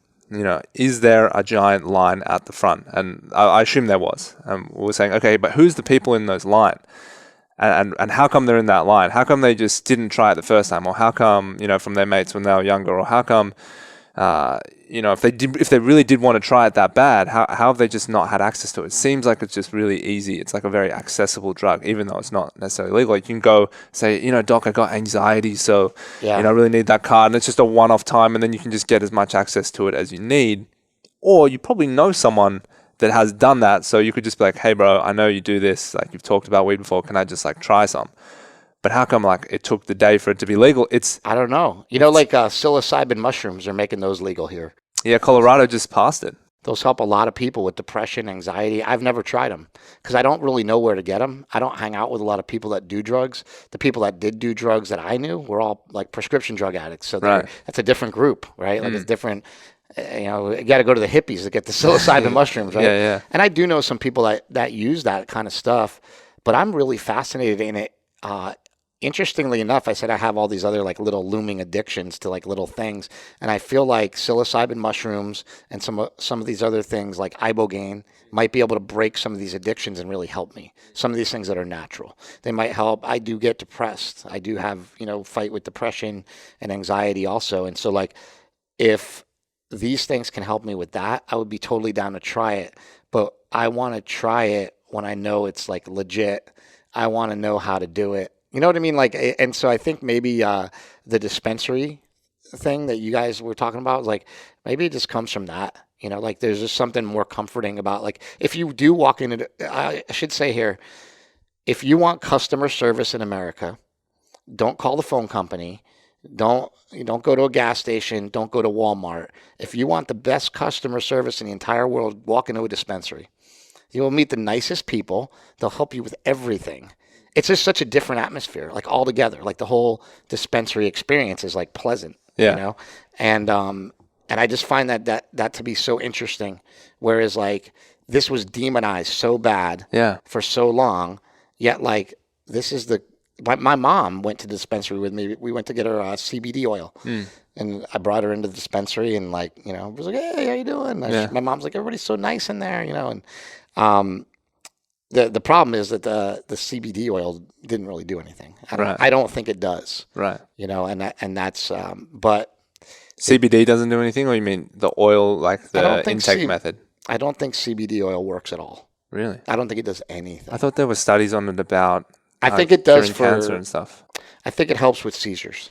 is there a giant line at the front? And I assume there was. And we were saying, okay, but who's the people in those line? And how come they're in that line? How come they just didn't try it the first time? Or how come, from their mates when they were younger? Or how come, if they really did want to try it that bad, how have they just not had access to it? It seems like it's just really easy. It's like a very accessible drug, even though it's not necessarily legal. Like, you can go say, doc, I got anxiety, so I really need that card, and it's just a one-off time, and then you can just get as much access to it as you need. Or you probably know someone that has done that, so you could just be like, hey bro, I know you do this, like, you've talked about weed before, can I just like try some? But how come, like, it took the day for it to be legal? I don't know. Psilocybin mushrooms are making those legal here. Yeah, Colorado just passed it. Those help a lot of people with depression, anxiety. I've never tried them because I don't really know where to get them. I don't hang out with a lot of people that do drugs. The people that did do drugs that I knew were all like prescription drug addicts. So that's a different group, right? Like, it's different. You got to go to the hippies to get the psilocybin mushrooms, right? Yeah. And I do know some people that use that kind of stuff, but I'm really fascinated in it. Interestingly enough, I said I have all these other like little looming addictions to like little things, and I feel like psilocybin mushrooms and some of these other things like ibogaine might be able to break some of these addictions and really help me. Some of these things that are natural, they might help. I do get depressed. I do have fight with depression and anxiety also, and so like if these things can help me with that, I would be totally down to try it. But I want to try it when I know it's like legit. I want to know how to do it. You know what I mean? Like, and so I think maybe the dispensary thing that you guys were talking about, like, maybe it just comes from that. Like, there's just something more comforting about, like, if you do walk into, I should say here, if you want customer service in America, don't call the phone company. Don't go to a gas station. Don't go to Walmart. If you want the best customer service in the entire world, walk into a dispensary. You will meet the nicest people. They'll help you with everything. It's just such a different atmosphere, like altogether. Like the whole dispensary experience is like pleasant, And I just find that to be so interesting. Whereas like this was demonized so bad, for so long. Yet like this is my mom went to the dispensary with me. We went to get her CBD oil, and I brought her into the dispensary and like was like, hey, how you doing? My mom's like, everybody's so nice in there, and The problem is that the CBD oil didn't really do anything. I don't think it does. Right. And that's but CBD doesn't do anything, or you mean the oil, like the intake method? I don't think CBD oil works at all. Really? I don't think it does anything. I thought there were studies on it about. I think it does for cancer and stuff. I think it helps with seizures.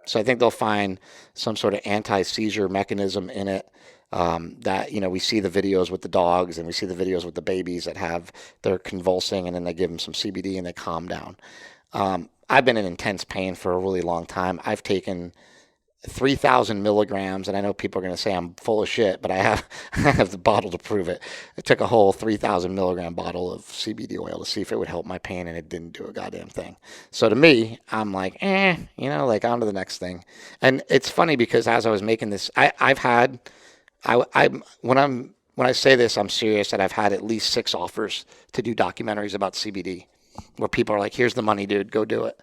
So I think they'll find some sort of anti-seizure mechanism in it. That we see the videos with the dogs and we see the videos with the babies that they're convulsing, and then they give them some CBD and they calm down. I've been in intense pain for a really long time. I've taken 3,000 milligrams, and I know people are going to say I'm full of shit, but I have I have the bottle to prove it. I took a whole 3,000 milligram bottle of CBD oil to see if it would help my pain, and it didn't do a goddamn thing. So to me, I'm like, like on to the next thing. And it's funny because as I was making this, I've had, when I say this, I'm serious that I've had at least 6 offers to do documentaries about CBD, where people are like, "Here's the money, dude, go do it."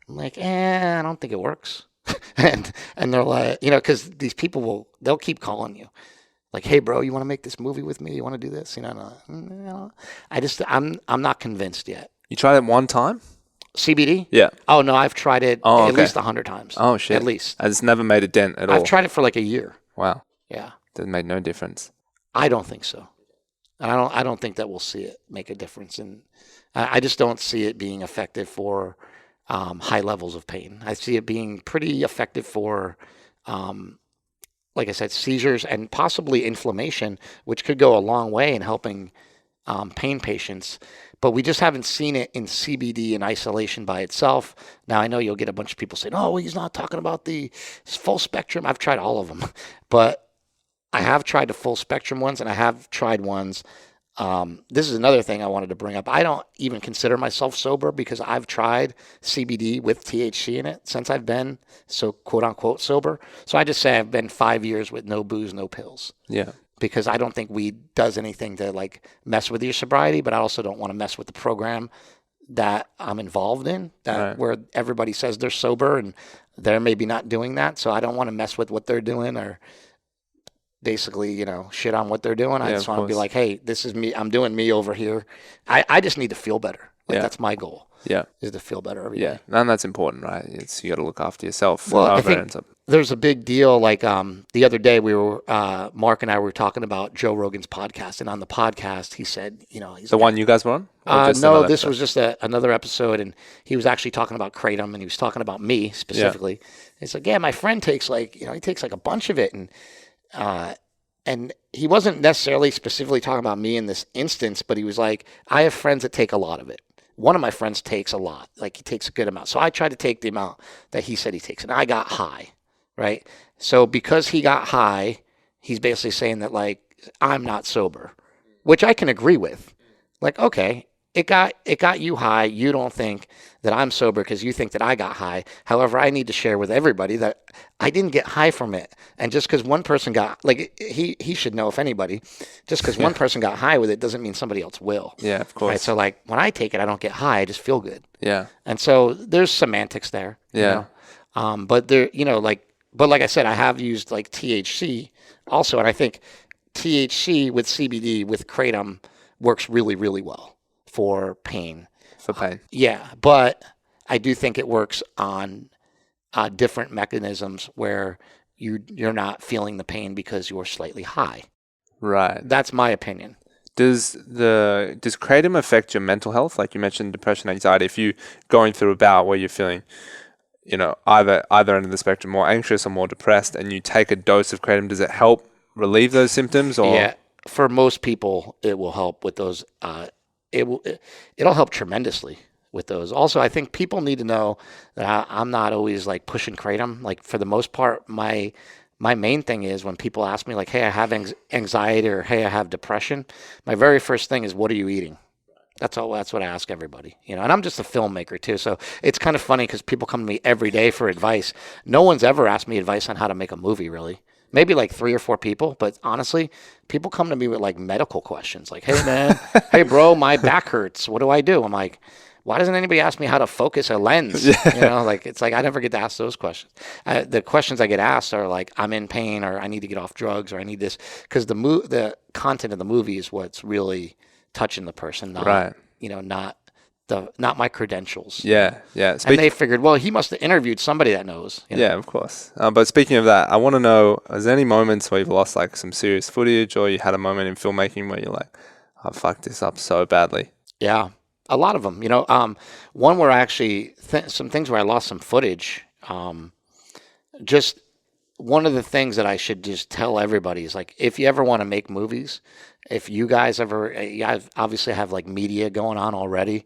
I'm like, I don't think it works. and they're like, because these people they'll keep calling you, like, "Hey, bro, you want to make this movie with me? You want to do this?" No. I'm not convinced yet. You tried it one time? CBD? Yeah. Oh no, I've tried it at least 100 times. Oh shit. At least. It's never made a dent at all. I've tried it for like a year. Wow. Yeah. That made no difference. I don't think so. I don't think that we'll see it make a difference, and I just don't see it being effective for high levels of pain. I see it being pretty effective for, like I said, seizures and possibly inflammation, which could go a long way in helping pain patients. But we just haven't seen it in CBD in isolation by itself. Now, I know you'll get a bunch of people saying, "Oh, he's not talking about the full spectrum." I've tried all of them, but I have tried the full spectrum ones, and I have tried ones. This is another thing I wanted to bring up. I don't even consider myself sober because I've tried CBD with THC in it since I've been so quote unquote sober. So I just say I've been 5 years with no booze, no pills. Yeah. Because I don't think weed does anything to like mess with your sobriety, but I also don't want to mess with the program that I'm involved in, where everybody says they're sober and they're maybe not doing that. So I don't want to mess with what they're doing or basically, shit on what they're doing. I just want to be like, "Hey, this is me. I'm doing me over here." I just need to feel better. That's my goal. Yeah. Is to feel better every day. And that's important, right? You got to look after yourself. Well, I think there's a big deal. Like the other day, we were Mark and I were talking about Joe Rogan's podcast, and on the podcast, he said, he's the one you guys were on. No, this was just another episode, and he was actually talking about Kratom, and he was talking about me specifically. Yeah. He's like, "Yeah, my friend takes he takes like a bunch of it," and he wasn't necessarily specifically talking about me in this instance, but he was like, "I have friends that take a lot of it. One of my friends takes a lot, like he takes a good amount. So I tried to take the amount that he said he takes, and I got high, right? So because he got high, he's basically saying that like I'm not sober, which I can agree with. Like, okay, it got you high. You don't think that I'm sober because you think that I got high. However, I need to share with everybody that I didn't get high from it. And just because one person got, like, he should know, if anybody, just because one person got high with it doesn't mean somebody else will. Yeah, of course. Right? So, like, when I take it, I don't get high. I just feel good. Yeah. And so there's semantics there. Yeah. But there, but like I said, I have used, like, THC also. And I think THC with CBD with Kratom works really, really well for pain. For pain. Yeah, but I do think it works on different mechanisms where you're not feeling the pain because you're slightly high. Right. That's my opinion. Does Kratom affect your mental health? Like you mentioned, depression, anxiety. If you're going through a bout where you're feeling, either end of the spectrum, more anxious or more depressed, and you take a dose of Kratom, does it help relieve those symptoms? Or yeah, for most people, it will help with those. It'll help tremendously with those. Also, I think people need to know that I'm not always like pushing Kratom. Like for the most part, my main thing is when people ask me like, "Hey, I have anxiety," or "Hey, I have depression," my very first thing is, "What are you eating?" That's what I ask everybody, and I'm just a filmmaker too. So it's kind of funny because people come to me every day for advice. No one's ever asked me advice on how to make a movie, really. Maybe like 3 or 4 people, but honestly, people come to me with like medical questions, like, "Hey man, hey bro, my back hurts. What do I do?" I'm like, why doesn't anybody ask me how to focus a lens? Like it's like I never get to ask those questions. The questions I get asked are like, I'm in pain, or I need to get off drugs, or I need this, because the content of the movie is what's really touching the person, not right. Not my credentials. Yeah. And they figured, well, he must have interviewed somebody that knows. Yeah, of course. But speaking of that, I want to know, is there any moments where you've lost like some serious footage, or you had a moment in filmmaking where you're like, I fucked this up so badly? Yeah, a lot of them. One where I actually, some things where I lost some footage. Just one of the things that I should just tell everybody is like, if you ever want to make movies, if you guys obviously have like media going on already,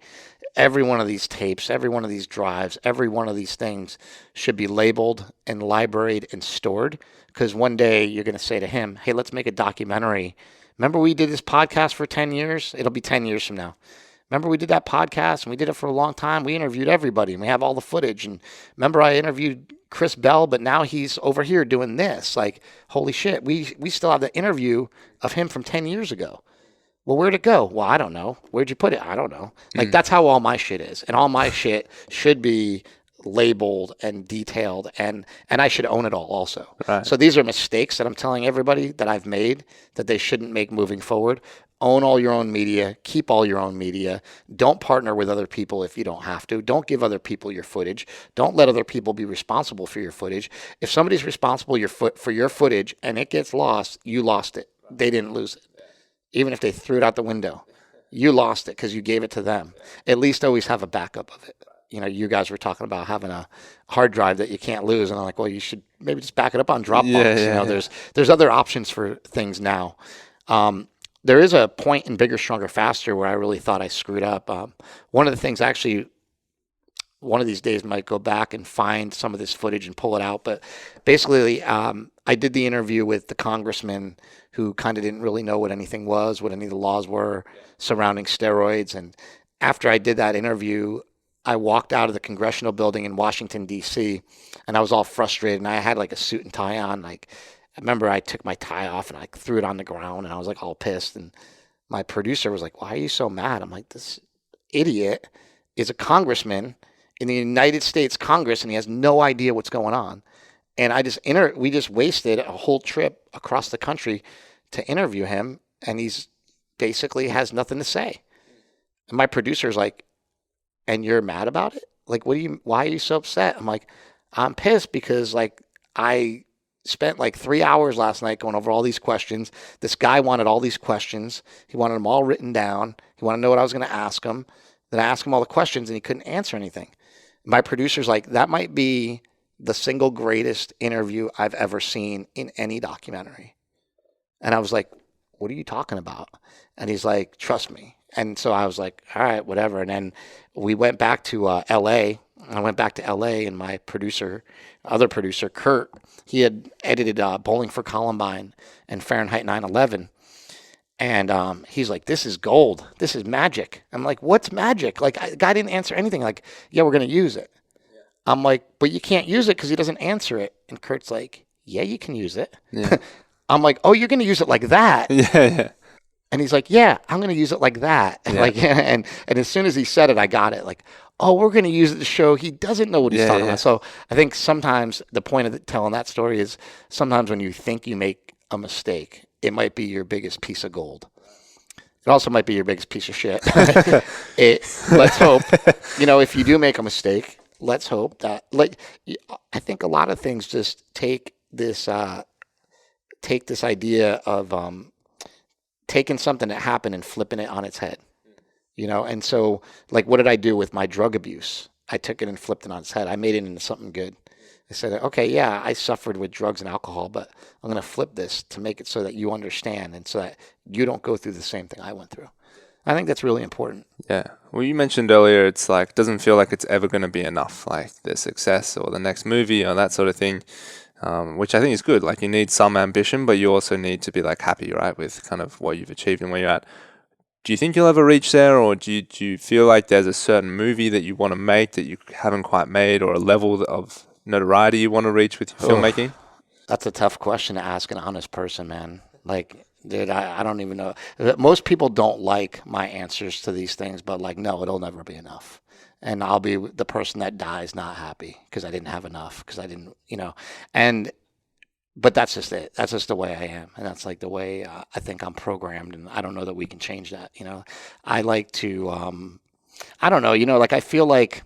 every one of these tapes, every one of these drives, every one of these things should be labeled and libraried and stored. Because one day you're going to say to him, hey, let's make a documentary. Remember we did this podcast for 10 years? It'll be 10 years from now. Remember we did that podcast and we did it for a long time. We interviewed everybody and we have all the footage. And remember I interviewed Chris Bell, but now he's over here doing this. Like, holy shit, we still have the interview of him from 10 years ago. Well, where'd it go? Well, I don't know. Where'd you put it? I don't know. Like, that's how all my shit is. And all my shit should be labeled and detailed, and I should own it all also. Right. So these are mistakes that I'm telling everybody that I've made that they shouldn't make moving forward. Own all your own media. Keep all your own media. Don't partner with other people if you don't have to. Don't give other people your footage. Don't let other people be responsible for your footage. If somebody's responsible for your footage and it gets lost, you lost it. They didn't lose it. Even if they threw it out the window, you lost it because you gave it to them. At least always have a backup of it. You know, you guys were talking about having a hard drive that you can't lose, and I'm like, well, you should maybe just back it up on Dropbox. There's other options for things now. There is a point in Bigger, Stronger, Faster where I really thought I screwed up. One of the things, actually, one of these days might go back and find some of this footage and pull it out. But basically, I did the interview with the congressman who kind of didn't really know what anything was, what any of the laws were surrounding steroids. And after I did that interview, I walked out of the congressional building in Washington, D.C., and I was all frustrated. And I had like a suit and tie on. Like, I remember I took my tie off and I threw it on the ground, and I was like all pissed. And my producer was like, why are you so mad? I'm like, this idiot is a congressman in the United States Congress, and he has no idea what's going on. And we just wasted a whole trip across the country to interview him, and he's basically has nothing to say. And my producer's like, and you're mad about it? Like, why are you so upset? I'm like, I'm pissed because like I spent like 3 hours last night going over all these questions. This guy wanted all these questions. He wanted them all written down. He wanted to know what I was going to ask him. Then I asked him all the questions and he couldn't answer anything. My producer's like, that might be the single greatest interview I've ever seen in any documentary. And I was like, what are you talking about? And he's like, trust me. And so I was like, all right, whatever. And then we went back to L.A. I went back to L.A. and my other producer, Kurt, he had edited Bowling for Columbine and Fahrenheit 9/11. And he's like, this is gold. This is magic. I'm like, what's magic? Like, the guy didn't answer anything. Like, yeah, we're going to use it. I'm like, but you can't use it because he doesn't answer it. And Kurt's like, yeah, you can use it. Yeah. I'm like, oh, you're going to use it like that? Yeah. And he's like, yeah, I'm going to use it like that. Yeah. Like, and as soon as he said it, I got it. Like, oh, we're going to use it to show he doesn't know what he's talking about. So I think sometimes the point of telling that story is sometimes when you think you make a mistake, it might be your biggest piece of gold. It also might be your biggest piece of shit. Let's hope, if you do make a mistake, let's hope that, like, I think a lot of things just take this idea of taking something that happened and flipping it on its head, And so, like, what did I do with my drug abuse? I took it and flipped it on its head. I made it into something good. I said, okay, yeah, I suffered with drugs and alcohol, but I'm going to flip this to make it so that you understand and so that you don't go through the same thing I went through. I think that's really important. Yeah. Well, you mentioned earlier, it's like, doesn't feel like it's ever going to be enough, like the success or the next movie or that sort of thing, which I think is good. Like, you need some ambition, but you also need to be like happy, right, with kind of what you've achieved and where you're at. Do you think you'll ever reach there, or do you feel like there's a certain movie that you want to make that you haven't quite made, or a level of notoriety you want to reach with your filmmaking? That's a tough question to ask an honest person, man. Like, dude, I don't even know. Most people don't like my answers to these things, but like, no, it'll never be enough. And I'll be the person that dies not happy because I didn't have enough, because I didn't, but that's just it. That's just the way I am. And that's like the way I think I'm programmed. And I don't know that we can change that. I like to, I don't know, like I feel like,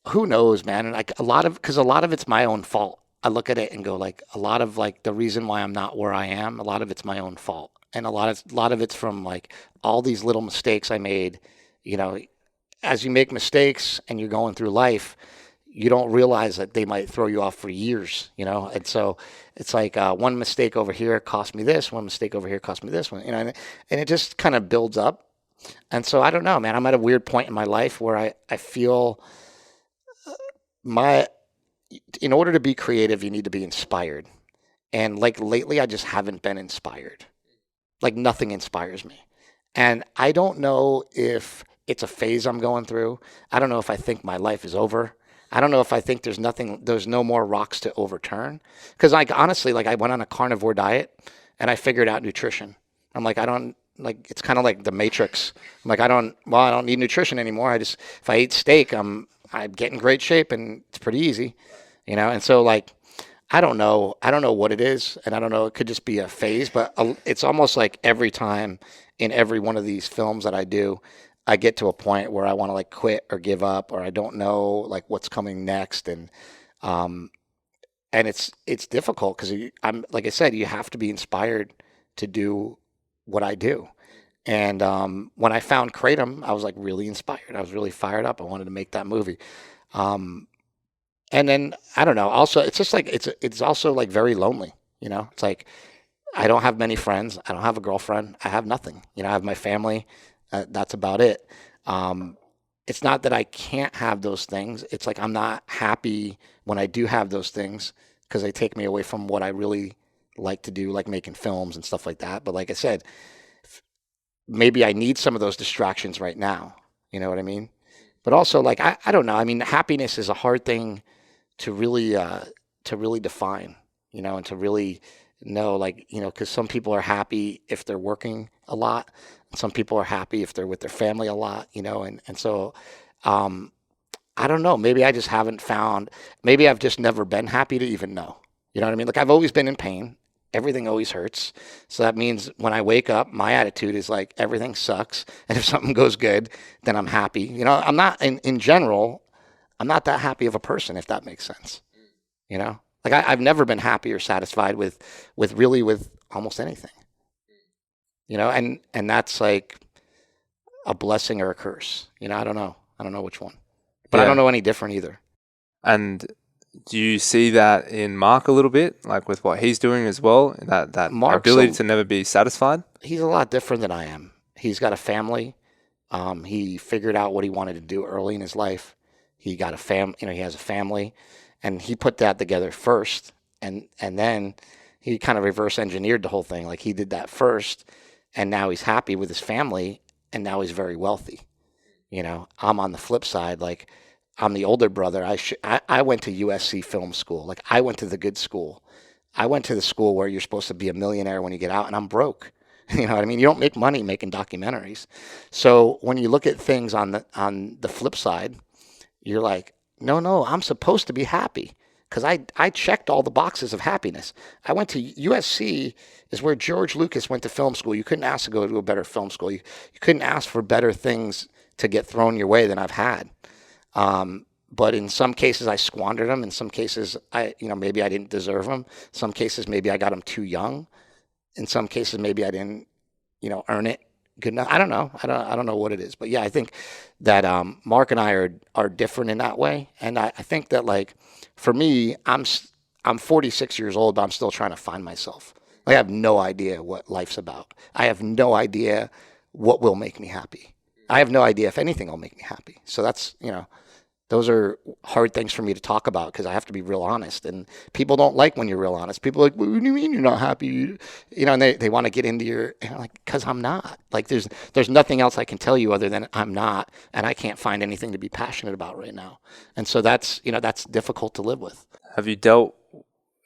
who knows, man? And like because a lot of it's my own fault. I look at it and go like, a lot of like the reason why I'm not where I am, a lot of it's my own fault. And a lot of it's from like all these little mistakes I made. As you make mistakes and you're going through life, you don't realize that they might throw you off for years, And so it's like one mistake over here cost me this, one mistake over here cost me this one, and it just kind of builds up. And so I don't know, man. I'm at a weird point in my life where I feel my in order to be creative, you need to be inspired. And like lately, I just haven't been inspired. Like nothing inspires me. And I don't know if it's a phase I'm going through. I don't know if I think my life is over. I don't know if I think there's no more rocks to overturn. Because like honestly, like I went on a carnivore diet and I figured out nutrition. I'm like, I don't like it's kind of like the Matrix. I'm like, I don't need nutrition anymore. If I eat steak, I get in great shape and it's pretty easy, you know. And so like I don't know what it is, and I don't know. It could just be a phase, but it's almost like every time in every one of these films that I do, I get to a point where I want to like quit or give up, or I don't know like what's coming next, um, and it's difficult because I'm like I said, you have to be inspired to do what I do. And when I found Kratom, I was like really inspired. I was really fired up. I wanted to make that movie. Um, and then I don't know. Also, it's just like it's also like very lonely. You know, it's like I don't have many friends. I don't have a girlfriend. I have nothing. You know, I have my family. That's about it. Um, it's not that I can't have those things. It's like I'm not happy when I do have those things because they take me away from what I really like to do, like making films and stuff like that. But like I said, maybe I need some of those distractions right now. You know what I mean? But also, like I don't know. I mean, happiness is a hard thing to really define, you know, and to really know, like, you know, because some people are happy if they're working a lot, and some people are happy if they're with their family a lot, you know, and so um, I don't know. Maybe I just haven't found. Maybe I've just never been happy to even know. You know what I mean? Like I've always been in pain. Everything always hurts. So that means when I wake up, my attitude is like everything sucks. And if something goes good, then I'm happy. You know, I'm not in general. I'm not that happy of a person, if that makes sense. You know, like I've never been happy or satisfied with almost anything. You know, and that's like a blessing or a curse. You know, I don't know. I don't know which one, but I don't Yeah. know any different either. And do you see that in Mark a little bit, like with what he's doing as well, that Mark's ability to never be satisfied? he's a lot different than I am. He's got a family. He figured out what he wanted to do early in his life. He got you know, he has a family, and he put that together first, and then he kind of reverse engineered the whole thing. Like he did that first, and now he's happy with his family, and now he's very wealthy. You know, I'm on the flip side. Like I'm the older brother. I went to USC film school. Like I went to the good school. I went to the school where you're supposed to be a millionaire when you get out, and I'm broke. You know what I mean? You don't make money making documentaries. So when you look at things on the flip side, you're like, no, I'm supposed to be happy because I checked all the boxes of happiness. I went to USC is where George Lucas went to film school. You couldn't ask to go to a better film school. You couldn't ask for better things to get thrown your way than I've had. But in some cases, I squandered them. In some cases, you know, maybe I didn't deserve them. Some cases, maybe I got them too young. In some cases, maybe I didn't, you know, earn it good enough. I don't know. I don't know what it is. But yeah, I think that Mark and I are different in that way. And I think that like for me, I'm 46 years old, but I'm still trying to find myself. Like, I have no idea what life's about. I have no idea what will make me happy. I have no idea if anything will make me happy. So that's, you know, those are hard things for me to talk about because I have to be real honest. And people don't like when you're real honest. People are like, what do you mean you're not happy? You know, and they want to get into and I'm like, because I'm not. Like, there's nothing else I can tell you other than I'm not. And I can't find anything to be passionate about right now. And so that's, you know, that's difficult to live with. Have you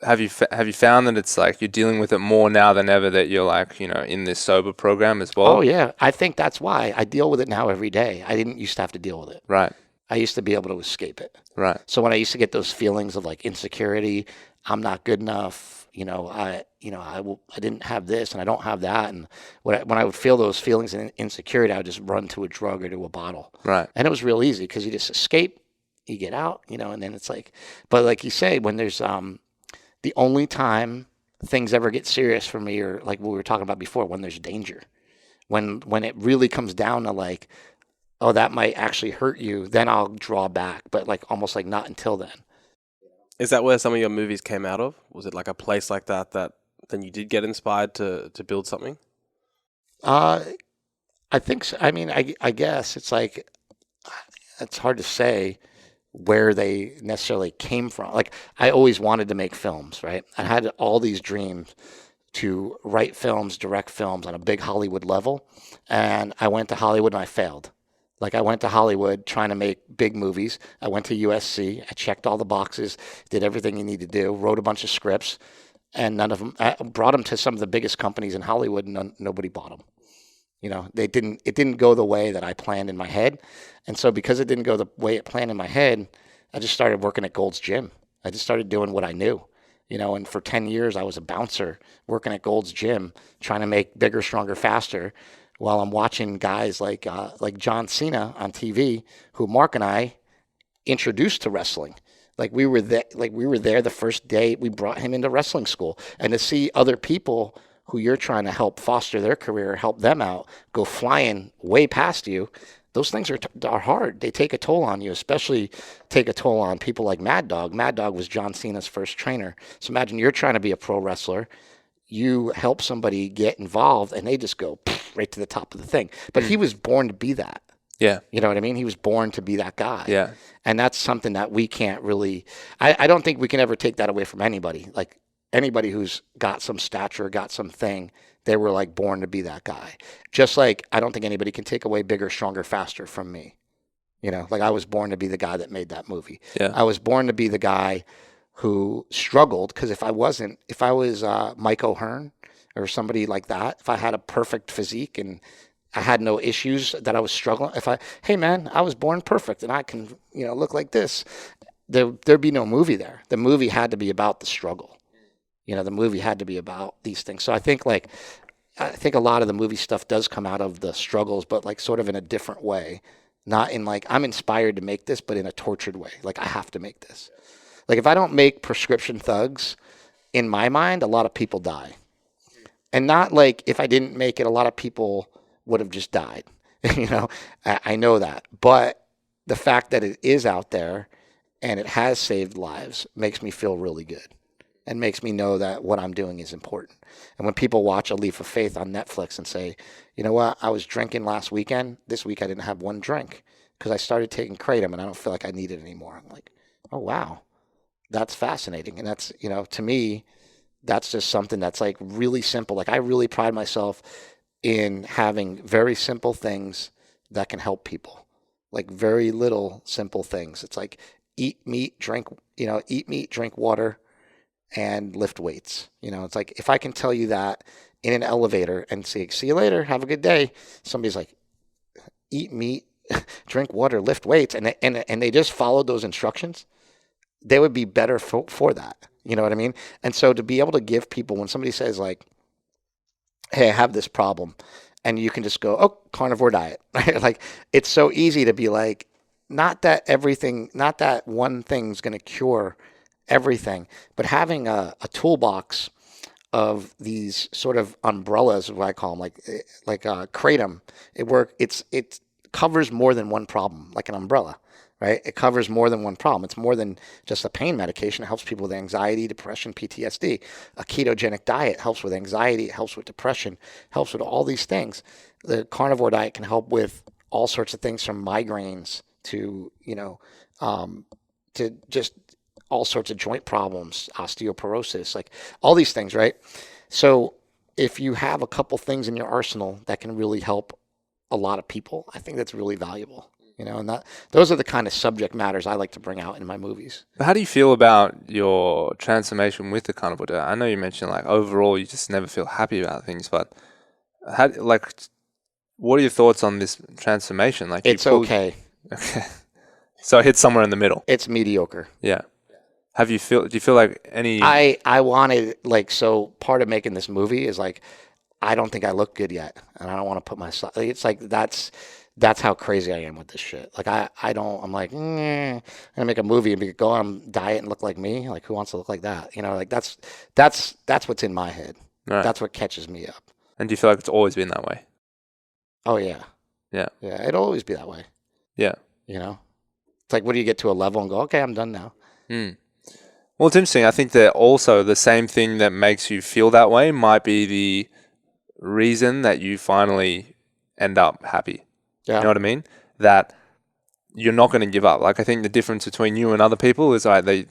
have you found that it's like you're dealing with it more now than ever, that you're like, you know, in this sober program as Oh, well? yeah. I think that's why I deal with it now every day. I didn't used to have to deal with it. Right. I used to be able to escape it. Right. So when I used to get those feelings of like insecurity, I'm not good enough, I didn't have this and I don't have that. And when I would feel those feelings and insecurity, I would just run to a drug or to a bottle. Right. And it was real easy because you just escape, you get out, you know, and then it's like, but like you say, when there's, the only time things ever get serious for me, or like what we were talking about before, when there's danger, when it really comes down to like, oh, that might actually hurt you, then I'll draw back. But like almost like not until then. Is that where some of your movies came out of? Was it like a place like that then you did get inspired to build something? Uh, I think so. I mean, I guess it's like it's hard to say where they necessarily came from. Like I always wanted to make films, right? I had all these dreams to write films, direct films on a big Hollywood level, and I went to Hollywood and I failed. Like I went to Hollywood trying to make big movies. I went to USC. I checked all the boxes, did everything you need to do, wrote a bunch of scripts, and none of them. I brought them to some of the biggest companies in Hollywood, and nobody bought them. You know, they didn't. It didn't go the way that I planned in my head, and so because it didn't go the way it planned in my head, I just started working at Gold's Gym. I just started doing what I knew. You know, and for 10 years I was a bouncer working at Gold's Gym, trying to make bigger, stronger, faster, while I'm watching guys like John Cena on TV, who Mark and I introduced to wrestling. Like we were there the first day we brought him into wrestling school, and to see other people who you're trying to help foster their career, help them out, go flying way past you. Those things are hard. They take a toll on you, especially take a toll on people like Mad Dog. Mad Dog was John Cena's first trainer. So imagine you're trying to be a pro wrestler. You help somebody get involved, and they just go right to the top of the thing. But he was born to be that. Yeah. You know what I mean? He was born to be that guy. Yeah. And that's something that we can't really, I don't think we can ever take that away from anybody. Like anybody who's got some stature, got something, they were like born to be that guy. Just like I don't think anybody can take away bigger, stronger, faster from me. You know, like I was born to be the guy that made that movie. Yeah. I was born to be the guy who struggled, because if I was Mike O'Hearn or somebody like that, if I had a perfect physique and I had no issues that I was struggling, hey man, I was born perfect and I can, look like this, there'd be no movie there. The movie had to be about the struggle. The movie had to be about these things. So I think a lot of the movie stuff does come out of the struggles, but like sort of in a different way. Not in like, I'm inspired to make this, but in a tortured way. Like I have to make this. Like if I don't make Prescription Thugs, in my mind, a lot of people die. And not like if I didn't make it, a lot of people would have just died. I know that. But the fact that it is out there and it has saved lives makes me feel really good and makes me know that what I'm doing is important. And when people watch A Leap of Faith on Netflix and say, you know what, I was drinking last weekend. This week I didn't have one drink because I started taking Kratom and I don't feel like I need it anymore. I'm like, oh, wow, that's fascinating. And that's, to me, that's just something that's like really simple. Like I really pride myself in having very simple things that can help people, like very little simple things. It's like eat meat, drink water, and lift weights. It's like if I can tell you that in an elevator and say, see you later, have a good day. Somebody's like, eat meat, drink water, lift weights, and they just followed those instructions, they would be better for that. You know what I mean? And so to be able to give people, when somebody says like, hey, I have this problem, and you can just go, oh, carnivore diet, right? Like it's so easy to be like, not that one thing's going to cure everything, but having a toolbox of these sort of umbrellas, what I call them, like Kratom. It covers more than one problem, like an umbrella, right? It covers more than one problem. It's more than just a pain medication. It helps people with anxiety, depression, PTSD. A ketogenic diet helps with anxiety. It helps with depression. Helps with all these things. The carnivore diet can help with all sorts of things, from migraines to to just all sorts of joint problems, osteoporosis, like all these things, right? So if you have a couple things in your arsenal that can really help a lot of people, I think that's really valuable. And those are the kind of subject matters I like to bring out in my movies. How do you feel about your transformation with the carnivore diet? I know you mentioned like overall you just never feel happy about things, but what are your thoughts on this transformation? Like it's okay. Okay. So it hits somewhere in the middle. It's mediocre. Yeah. Do you feel like any... I wanted, so part of making this movie is like, I don't think I look good yet. And I don't want to put myself, it's like, that's how crazy I am with this shit. Like I'm like, I'm gonna make a movie and go on diet and look like me. Like who wants to look like that? Like that's what's in my head. Right. That's what catches me up. And do you feel like it's always been that way? Oh yeah. Yeah. Yeah. It'll always be that way. Yeah. It's like, what do you get to a level and go, okay, I'm done now. Well, it's interesting. I think that also the same thing that makes you feel that way might be the reason that you finally end up happy. Yeah. You know what I mean? That you're not going to give up. Like, I think the difference between you and other people is they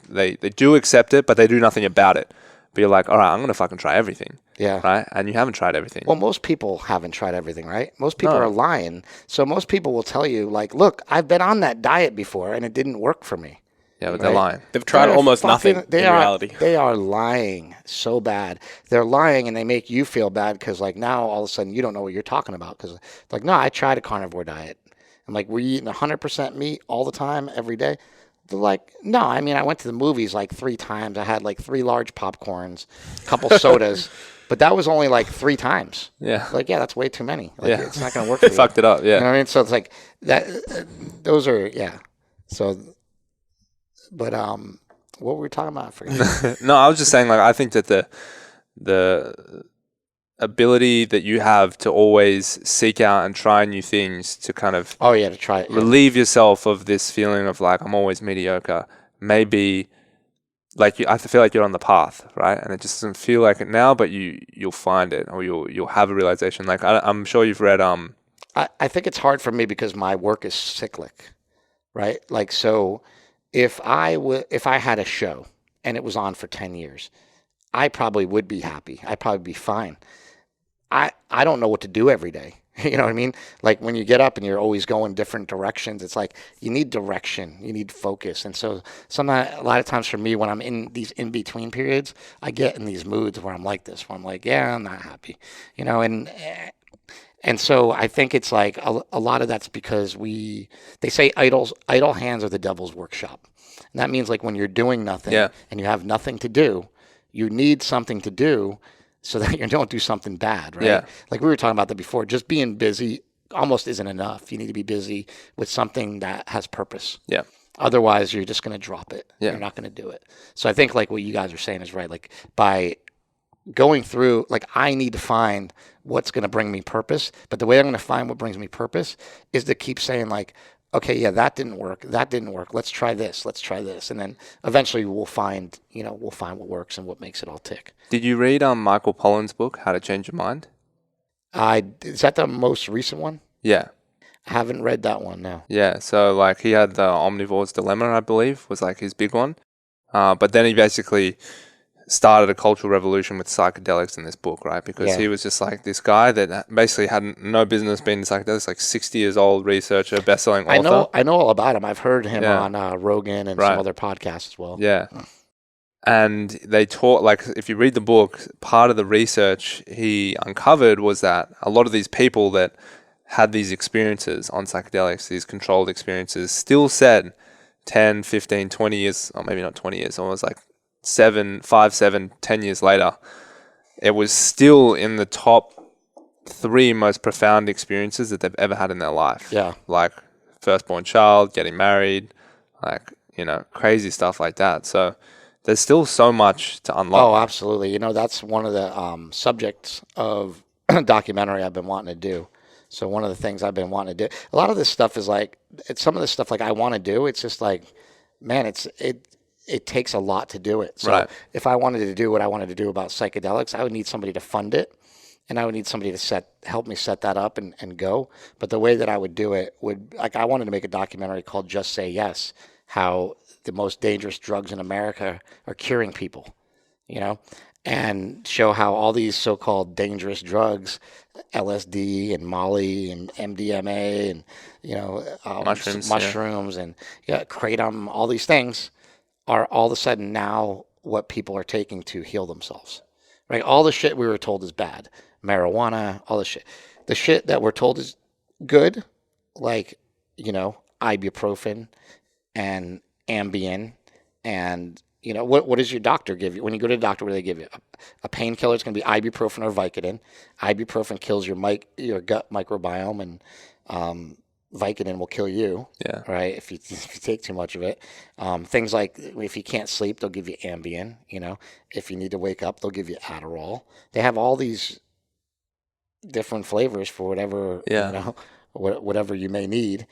do accept it, but they do nothing about it. But you're like, all right, I'm going to fucking try everything. Yeah. Right? And you haven't tried everything. Well, most people haven't tried everything, right? Most people No. are lying. So most people will tell you, like, look, I've been on that diet before and it didn't work for me. Yeah, but they're Right. lying. They've tried They're almost fucking- nothing they in are, reality. They are lying so bad. They're lying and they make you feel bad because, like, now all of a sudden you don't know what you're talking about. Because, like, no, I tried a carnivore diet. I'm like, were you eating 100% meat all the time, every day? They're like, no, I mean, I went to the movies like 3 times. I had like 3 large popcorns, a couple sodas, but that was only like 3 times. Yeah. Like, yeah, that's way too many. Like, Yeah. it's not going to work for you. Fucked it up. Yeah. You know what I mean? So it's like that. Those are, yeah. So, but what were we talking about? I forget. No, I was just saying, like, I think that the ability that you have to always seek out and try new things to kind of Oh yeah, to try it. Yeah. relieve yourself of this feeling of like, I'm always mediocre, maybe like I feel like you're on the path, right? And it just doesn't feel like it now, but you'll find it, or you'll have a realization. Like, I'm sure you've read I think it's hard for me because my work is cyclic, right? Like, so if I had a show and it was on for 10 years, I probably would be happy. I'd probably be fine. I don't know what to do every day. You know what I mean? Like, when you get up and you're always going different directions, it's like you need direction, you need focus. And so a lot of times for me, when I'm in these in-between periods, I get in these moods where I'm like this, where I'm like, yeah, I'm not happy, you know, and so I think it's like a lot of that's because they say idle hands are the devil's workshop. And that means, like, when you're doing nothing and you have nothing to do, you need something to do so that you don't do something bad, right? Yeah. Like we were talking about that before, just being busy almost isn't enough. You need to be busy with something that has purpose. Yeah. Otherwise, you're just going to drop it. Yeah. You're not going to do it. So I think, like, what you guys are saying is right. Like, by going through, like, I need to find what's going to bring me purpose. But the way I'm going to find what brings me purpose is to keep saying, like, okay, yeah, that didn't work. Let's try this. And then eventually we'll find what works and what makes it all tick. Did you read Michael Pollan's book, How to Change Your Mind? Is that the most recent one? Yeah. I haven't read that one, no. Yeah. So, like, he had the Omnivore's Dilemma, I believe, was like his big one. But then he basically started a cultural revolution with psychedelics in this book, right? Because he was just like this guy that basically had no business being in psychedelics, like 60 years old researcher, best-selling author. I know all about him. I've heard him on Rogan and some other podcasts as well. Yeah. And they taught, like, if you read the book, part of the research he uncovered was that a lot of these people that had these experiences on psychedelics, these controlled experiences, still said 10, 15, 20 years, or maybe not 20 years, almost like 10 years later, it was still in the top 3 most profound experiences that they've ever had in their life. Yeah. Like firstborn child, getting married, like, crazy stuff like that. So there's still so much to unlock. Oh, absolutely. That's one of the subjects of a documentary I've been wanting to do. So one of the things I've been wanting to do, a lot of this stuff is like, it's some of this stuff like I want to do. It's just like, man, it takes a lot to do it. So if I wanted to do what I wanted to do about psychedelics, I would need somebody to fund it, and I would need somebody to help me set that up and go. But the way that I would do it would, like, I wanted to make a documentary called Just Say Yes, how the most dangerous drugs in America are curing people, and show how all these so-called dangerous drugs, LSD and Molly and MDMA and, mushrooms and Kratom, all these things are all of a sudden now what people are taking to heal themselves, right? All the shit we were told is bad. Marijuana, all the shit. The shit that we're told is good, like, ibuprofen and Ambien and, what does your doctor give you? When you go to the doctor, what do they give you? A painkiller, it's going to be ibuprofen or Vicodin. Ibuprofen kills your gut microbiome, and Vicodin will kill you, right, if you take too much of it. Things like, if you can't sleep, they'll give you Ambien. If you need to wake up, they'll give you Adderall. They have all these different flavors for whatever, whatever you may need.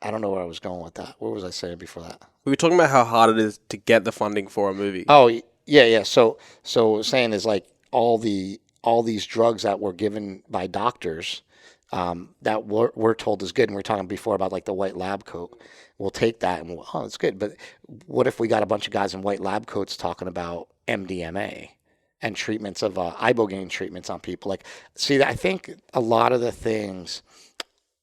I don't know where I was going with that. What was I saying before that? We were talking about how hard it is to get the funding for a movie. Oh, yeah. So what I was saying is, like, all the all these drugs that were given by doctors that we're told is good. And we were talking before about like the white lab coat. We'll take that and oh, it's good. But what if we got a bunch of guys in white lab coats talking about MDMA and treatments of ibogaine treatments on people? Like, see, I think a lot of the things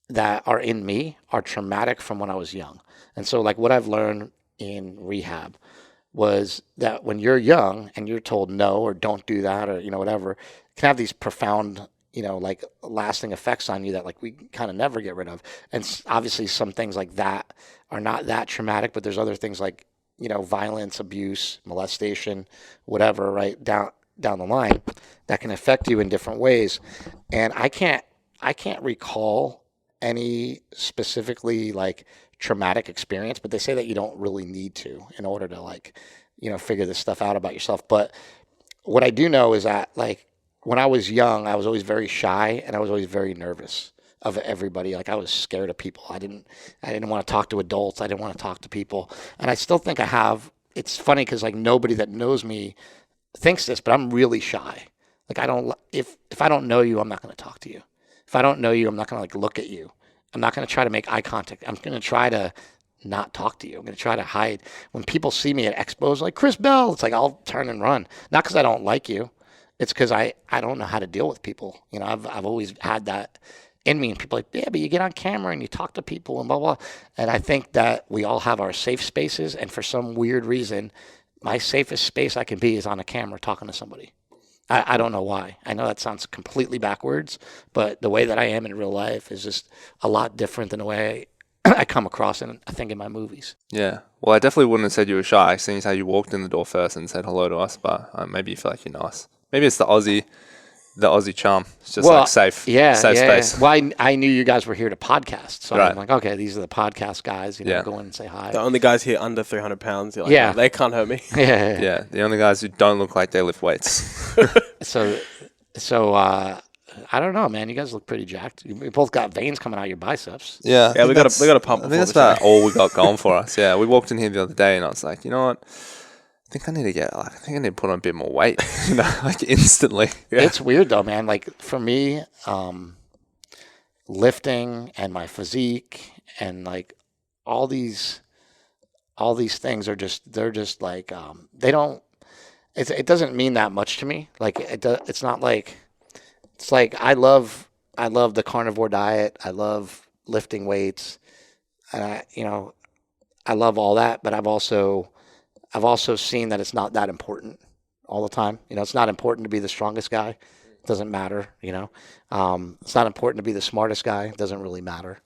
that are in me are traumatic from when I was young. And so like what I've learned in rehab was that when you're young and you're told no or don't do that or, whatever, it can have these profound, like lasting effects on you that like we kind of never get rid of. And obviously some things like that are not that traumatic, but there's other things like, violence, abuse, molestation, whatever, right down the line that can affect you in different ways. And I can't recall any specifically like traumatic experience, but they say that you don't really need to in order to like, figure this stuff out about yourself. But what I do know is that like when I was young, I was always very shy and I was always very nervous of everybody. Like I was scared of people. I didn't want to talk to adults. I didn't want to talk to people. And I still think I have. It's funny because like nobody that knows me thinks this, but I'm really shy. Like if I don't know you, I'm not going to talk to you. If I don't know you, I'm not going to like look at you. I'm not going to try to make eye contact. I'm going to try to not talk to you. I'm going to try to hide. When people see me at expos like Chris Bell, it's like I'll turn and run. Not because I don't like you. It's because I don't know how to deal with people. I've always had that in me. And people are like, yeah, but you get on camera and you talk to people and blah, blah. And I think that we all have our safe spaces. And for some weird reason, my safest space I can be is on a camera talking to somebody. I don't know why. I know that sounds completely backwards, but the way that I am in real life is just a lot different than the way I come across in, I think, in my movies. Yeah. Well, I definitely wouldn't have said you were shy, seeing as how you walked in the door first and said hello to us, but maybe you feel like you're nice. Maybe it's the Aussie charm. It's just like safe space. Well, I knew you guys were here to podcast, so Right. I'm like, okay, these are the podcast guys. Go in and say hi. The only guys here under 300 pounds. You're like, Yeah. "Oh, they can't hurt me." Yeah. Yeah, the only guys who don't look like they lift weights. So I don't know, man. You guys look pretty jacked. You both got veins coming out your biceps. Yeah, Yeah, we got a pump. I think that's about all we got going for us. Yeah, we walked in here the other day and I was like, you know what? I think I need to put on a bit more weight, like instantly. Yeah. It's weird though, man. Like for me, lifting and my physique and like all these things they're just like they don't. It doesn't mean that much to me. Like it's not like it's like I love the carnivore diet. I love lifting weights, and I love all that. But I've also seen that it's not that important all the time. It's not important to be the strongest guy. It doesn't matter. It's not important to be the smartest guy. It doesn't really matter.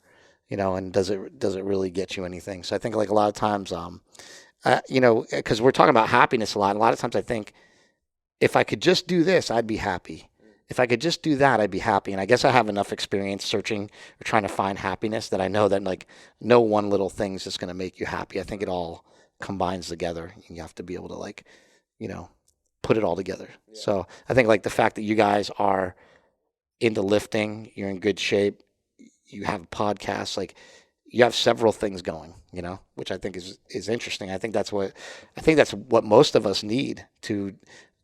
And does it really get you anything? So I think like a lot of times, because we're talking about happiness a lot. A lot of times I think if I could just do this, I'd be happy. If I could just do that, I'd be happy. And I guess I have enough experience searching or trying to find happiness that I know that like no one little thing is just going to make you happy. I think it all combines together. You have to be able to like, put it all together. Yeah. So I think like the fact that you guys are into lifting, you're in good shape, you have a podcast, like you have several things going, which I think is interesting. I think that's what most of us need to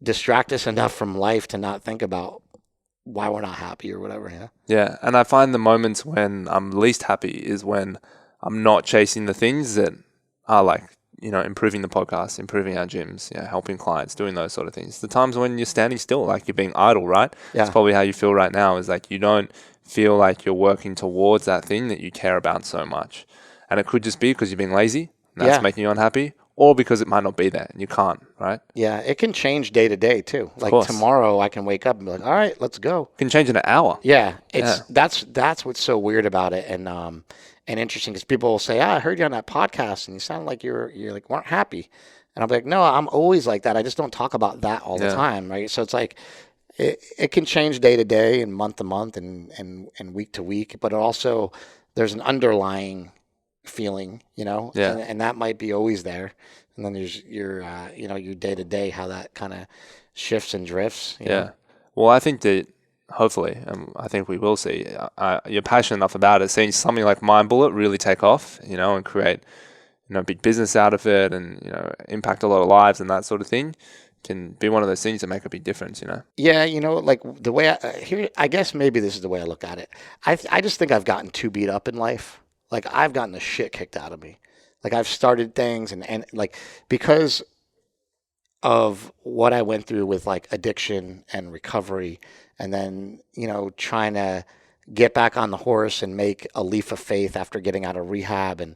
distract us enough from life to not think about why we're not happy or whatever. Yeah. And I find the moments when I'm least happy is when I'm not chasing the things that are like, improving the podcast, improving our gyms, helping clients, doing those sort of things. The times when you're standing still, like you're being idle, right? Yeah. That's probably how you feel right now, is like you don't feel like you're working towards that thing that you care about so much. And it could just be because you're being lazy and that's making you unhappy, or because it might not be there and you can't, right? Yeah, it can change day to day too. Like tomorrow I can wake up and be like, all right, let's go. It can change in an hour. Yeah, that's what's so weird about it. And interesting because people will say, I heard you on that podcast and you sound like you're like weren't happy. And I'll be like, no, I'm always like that. I just don't talk about that all the time, right? So it's like it can change day to day and month to month and week to week, but it also there's an underlying feeling, and that might be always there. And then there's your day to day, how that kind of shifts and drifts. You know? Well, I think that hopefully, I think we will see, you're passionate enough about it, seeing something like Mind Bullet really take off, and create, big business out of it and, impact a lot of lives and that sort of thing. can be one of those things that make a big difference, you know? Yeah, like the way I guess maybe this is the way I look at it. I just think I've gotten too beat up in life. Like I've gotten the shit kicked out of me. Like I've started things and like because of what I went through with like addiction and recovery and then, trying to get back on the horse and make a leap of faith after getting out of rehab and,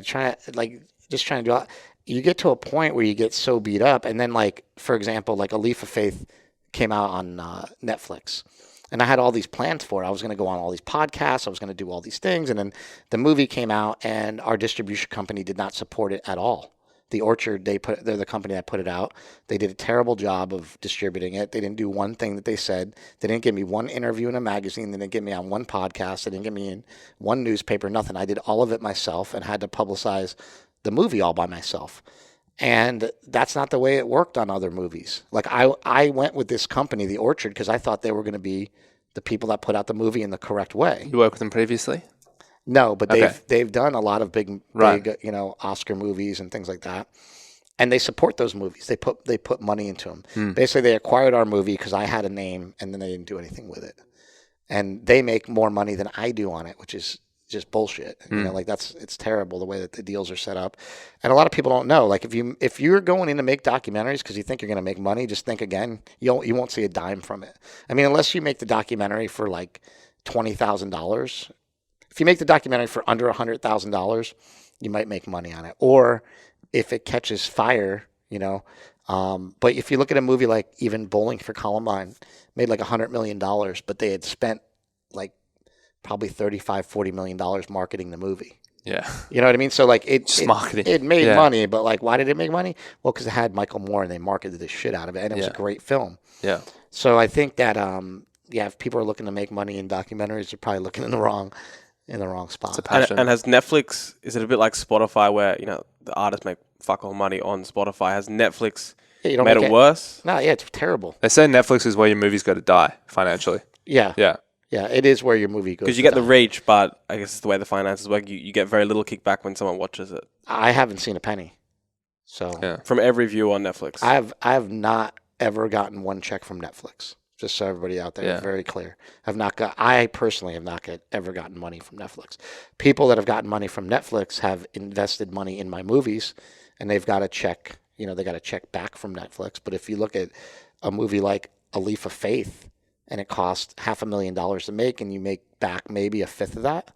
trying to do you get to a point where you get so beat up and then like, for example, like a leap of faith came out on Netflix and I had all these plans for it. I was going to go on all these podcasts. I was going to do all these things. And then the movie came out and our distribution company did not support it at all. The Orchard, they're the company that put it out. They did a terrible job of distributing it. They didn't do one thing that they said. They didn't give me one interview in a magazine. They didn't get me on one podcast. They didn't get me in one newspaper, nothing. I did all of it myself and had to publicize the movie all by myself. And that's not the way it worked on other movies. Like I went with this company, The Orchard, because I thought they were going to be the people that put out the movie in the correct way. You worked with them previously? No, but Okay. they've done a lot of big Oscar movies and things like that, and they support those movies. They put money into them. Basically, they acquired our movie because I had a name, and then they didn't do anything with it. And they make more money than I do on it, which is just bullshit. It's terrible the way that the deals are set up. And a lot of people don't know. Like if you're going in to make documentaries because you think you're going to make money, just think again. You won't see a dime from it. I mean, unless you make the documentary for like $20,000. If you make the documentary for under $100,000, you might make money on it. Or if it catches fire, But if you look at a movie like even Bowling for Columbine, made like $100 million, but they had spent like probably $35-40 million marketing the movie. Yeah. You know what I mean? So like marketing. It made money, but like why did it make money? Well, because it had Michael Moore and they marketed the shit out of it, and it was a great film. Yeah. So I think that if people are looking to make money in documentaries, they're probably looking in the wrong spot. It's a passion. And has Netflix, is it a bit like Spotify where, the artists make fuck all money on Spotify? Has Netflix made it worse? No, yeah, it's terrible. They say Netflix is where your movies go to die financially. Yeah. Yeah. Yeah, it is where your movie goes. Because you get the reach, but I guess it's the way the finances work. You get very little kickback when someone watches it. I haven't seen a penny. So from every view on Netflix. I have not ever gotten one check from Netflix. Just so everybody out there is very clear. I personally have not ever gotten money from Netflix. People that have gotten money from Netflix have invested money in my movies, and they've got a check. They got a check back from Netflix. But if you look at a movie like A Leap of Faith, and it costs $500,000 to make, and you make back maybe a fifth of that,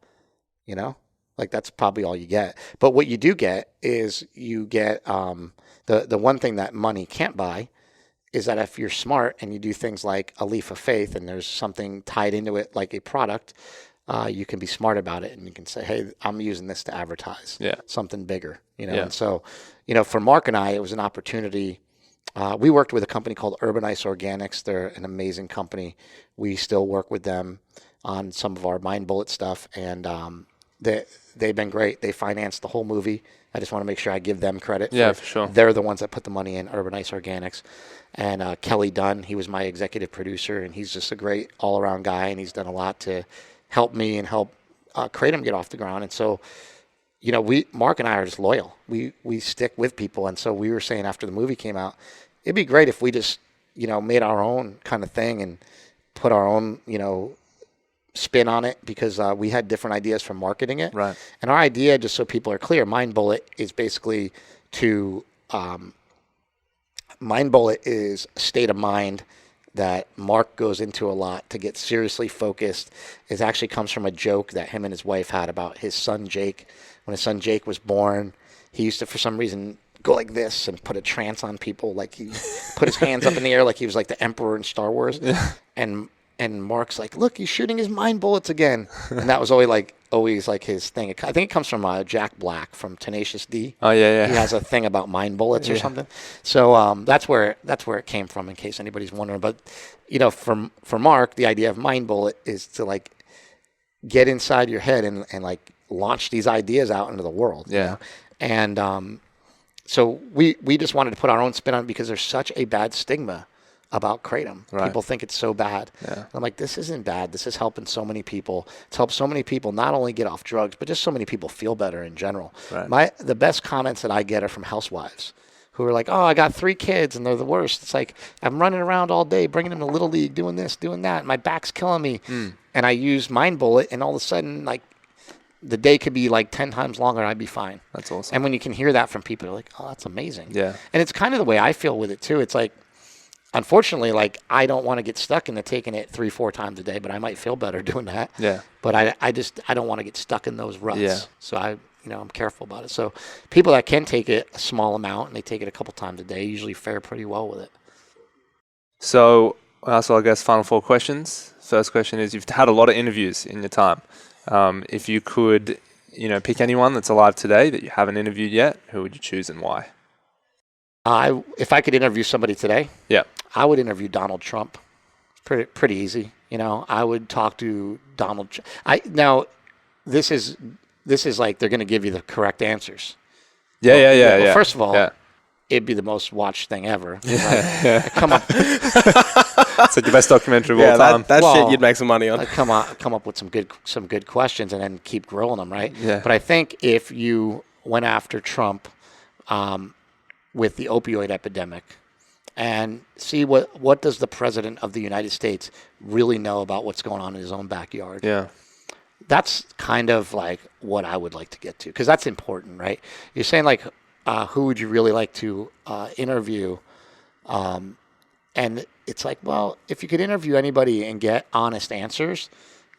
like that's probably all you get. But what you do get is you get the one thing that money can't buy is that if you're smart and you do things like A Leap of Faith and there's something tied into it like a product, you can be smart about it and you can say, hey, I'm using this to advertise something bigger, And so, for Mark and I, it was an opportunity. We worked with a company called Urban Ice Organics. They're an amazing company. We still work with them on some of our Mind Bullet stuff, and they've been great. They financed the whole movie. I just want to make sure I give them credit. For sure. They're the ones that put the money in, Urban Ice Organics. And Kelly Dunn, he was my executive producer, and he's just a great all-around guy, and he's done a lot to help me and help Kratom get off the ground. And so, Mark and I are just loyal. We stick with people. And so we were saying after the movie came out, it'd be great if we just, made our own kind of thing and put our own, spin on it, because we had different ideas for marketing it. Right. And our idea, just so people are clear, Mind Bullet is basically to Mind Bullet is a state of mind that Mark goes into a lot to get seriously focused. It actually comes from a joke that him and his wife had about his son Jake. When his son Jake was born, he used to, for some reason, go like this and put a trance on people. Like he put his hands up in the air like he was like the Emperor in Star Wars. Yeah. And Mark's like, look, he's shooting his mind bullets again. And that was always like his thing. I think it comes from Jack Black from Tenacious D. Oh yeah. He has a thing about mind bullets or something. So that's where it came from, in case anybody's wondering. But for Mark, the idea of Mind Bullet is to like get inside your head and like launch these ideas out into the world. Yeah. And so we just wanted to put our own spin on it because there's such a bad stigma about Kratom. Right. People think it's so bad. Yeah. I'm like, this isn't bad. This is helping so many people. It's helped so many people not only get off drugs, but just so many people feel better in general. Right. The best comments that I get are from housewives who are like, oh, I got 3 kids and they're the worst. It's like, I'm running around all day, bringing them to Little League, doing this, doing that. My back's killing me. And I use Mind Bullet, and all of a sudden, like, the day could be like 10 times longer. I'd be fine. That's awesome. And when you can hear that from people, you're like, oh, that's amazing. Yeah. And it's kind of the way I feel with it too. It's like, unfortunately, like, I don't want to get stuck into taking it 3-4 times a day, but I might feel better doing that. Yeah. But I don't want to get stuck in those ruts. Yeah. So I'm careful about it. So people that can take it a small amount and they take it a couple times a day usually fare pretty well with it. So I guess final 4 questions. First question is, you've had a lot of interviews in your time. If you could, pick anyone that's alive today that you haven't interviewed yet, who would you choose and why? If I could interview somebody today, Yeah. I would interview Donald Trump. Pretty easy. I would talk to Donald Trump. Now, this is like they're going to give you the correct answers. Yeah. First of all, yeah. it'd be the most watched thing ever. Yeah. Come up, It's like the best documentary of all time. That Well, shit you'd make some money on. come up with some good questions and then keep grilling them, right? Yeah. But I think if you went after Trump with the opioid epidemic and see what does the president of the United States really know about what's going on in his own backyard. Yeah. That's kind of like what I would like to get to, because that's important, right? You're saying like, who would you really like to interview? And it's like, well, if you could interview anybody and get honest answers,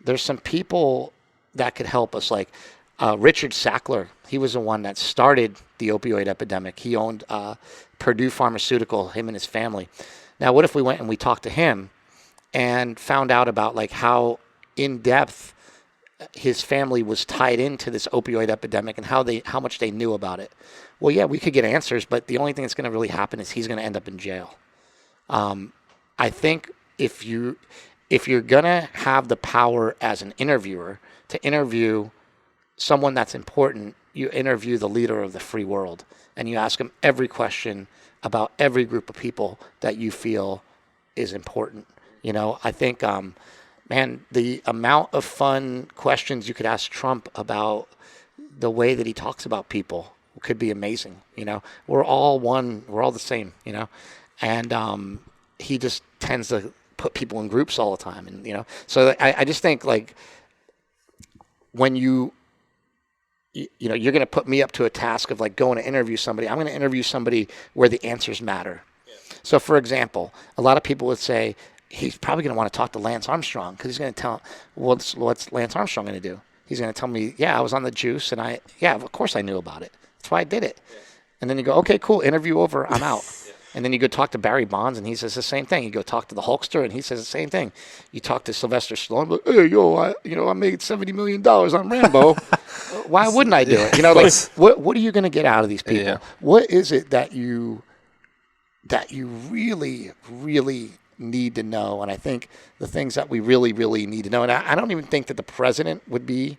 there's some people that could help us. Like Richard Sackler, he was the one that started the opioid epidemic. He owned Purdue Pharmaceutical, him and his family. Now, what if we went and we talked to him and found out about like how in depth his family was tied into this opioid epidemic and how much they knew about it? Well, yeah, we could get answers, but the only thing that's going to really happen is he's going to end up in jail. I think if you're gonna have the power as an interviewer to interview someone that's important, you interview the leader of the free world and you ask him every question about every group of people that you feel is important. I think, man, the amount of fun questions you could ask Trump about the way that he talks about people could be amazing. We're all one, we're all the same, and he just tends to put people in groups all the time. And, so I just think like when you're going to put me up to a task of like going to interview somebody, I'm going to interview somebody where the answers matter. Yeah. So for example, a lot of people would say he's probably going to want to talk to Lance Armstrong because he's going to tell, what's Lance Armstrong going to do? He's going to tell me, yeah, I was on the juice and of course I knew about it. That's why I did it. Yeah. And then you go, okay, cool, interview over, I'm out. And then you go talk to Barry Bonds, and he says the same thing. You go talk to the Hulkster, and he says the same thing. You talk to Sylvester Stallone, but hey, I made $70 million on Rambo. Why wouldn't I do it? Like what are you going to get out of these people? Yeah. What is it that you really, really need to know? And I think the things that we really, really need to know, and I don't even think that the president would be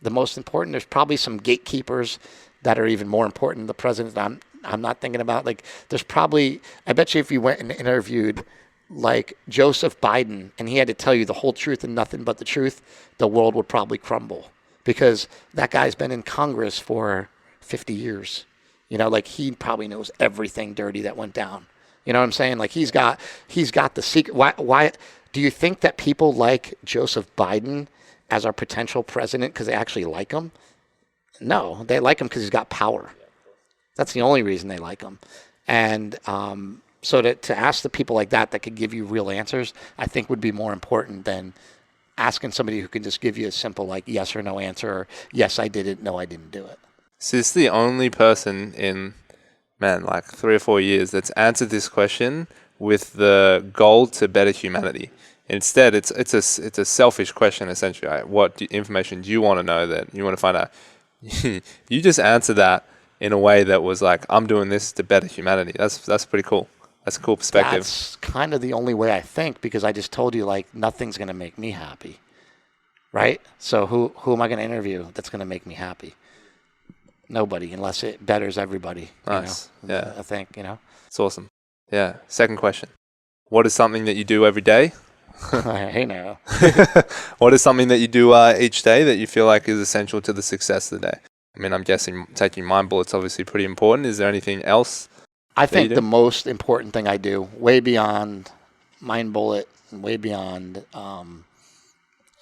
the most important. There's probably some gatekeepers that are even more important than the president. I'm not thinking about, like, there's probably, I bet you if you went and interviewed like Joseph Biden and he had to tell you the whole truth and nothing but the truth, the world would probably crumble, because that guy's been in Congress for 50 years. Like he probably knows everything dirty that went down. You know what I'm saying? Like he's got the secret. Why do you think that people like Joseph Biden as our potential president because they actually like him? No, they like him because he's got power. That's the only reason they like him. And so to ask the people like that could give you real answers, I think would be more important than asking somebody who can just give you a simple like yes or no answer, or yes, I did it, no, I didn't do it. So this is the only person in, like 3 or 4 years that's answered this question with the goal to better humanity. Instead, it's a selfish question, essentially. Right? What information do you want to know that you want to find out? You just answer that in a way that was like, I'm doing this to better humanity. That's pretty cool. That's a cool perspective. That's kind of the only way I think, because I just told you, like, nothing's going to make me happy, right? So who am I going to interview that's going to make me happy? Nobody, unless it betters everybody. Nice. Yeah. I think, It's awesome. Yeah. Second question. What is something that you do every day? Hey now. What is something that you do each day that you feel like is essential to the success of the day? I mean, I'm guessing taking mind bullets obviously pretty important. Is there anything else I that you think the do? most important thing I do, way beyond Mind Bullet, and way beyond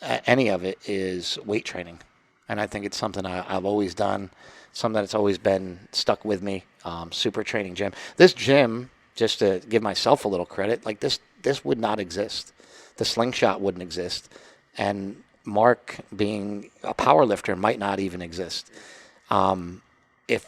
any of it, is weight training. And I think it's something I've always done, something that's always been stuck with me. Super training gym. This gym, just to give myself a little credit, like this would not exist. The slingshot wouldn't exist. And Mark, being a power lifter, might not even exist. If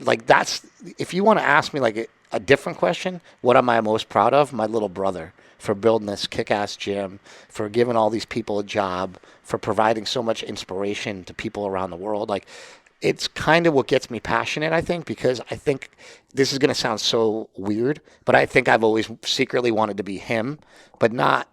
like that's if you want to ask me like a different question, what am I most proud of? My little brother, for building this kick-ass gym, for giving all these people a job, for providing so much inspiration to people around the world. Like, it's kind of what gets me passionate, I think, because I think this is going to sound so weird, but I think I've always secretly wanted to be him, but not.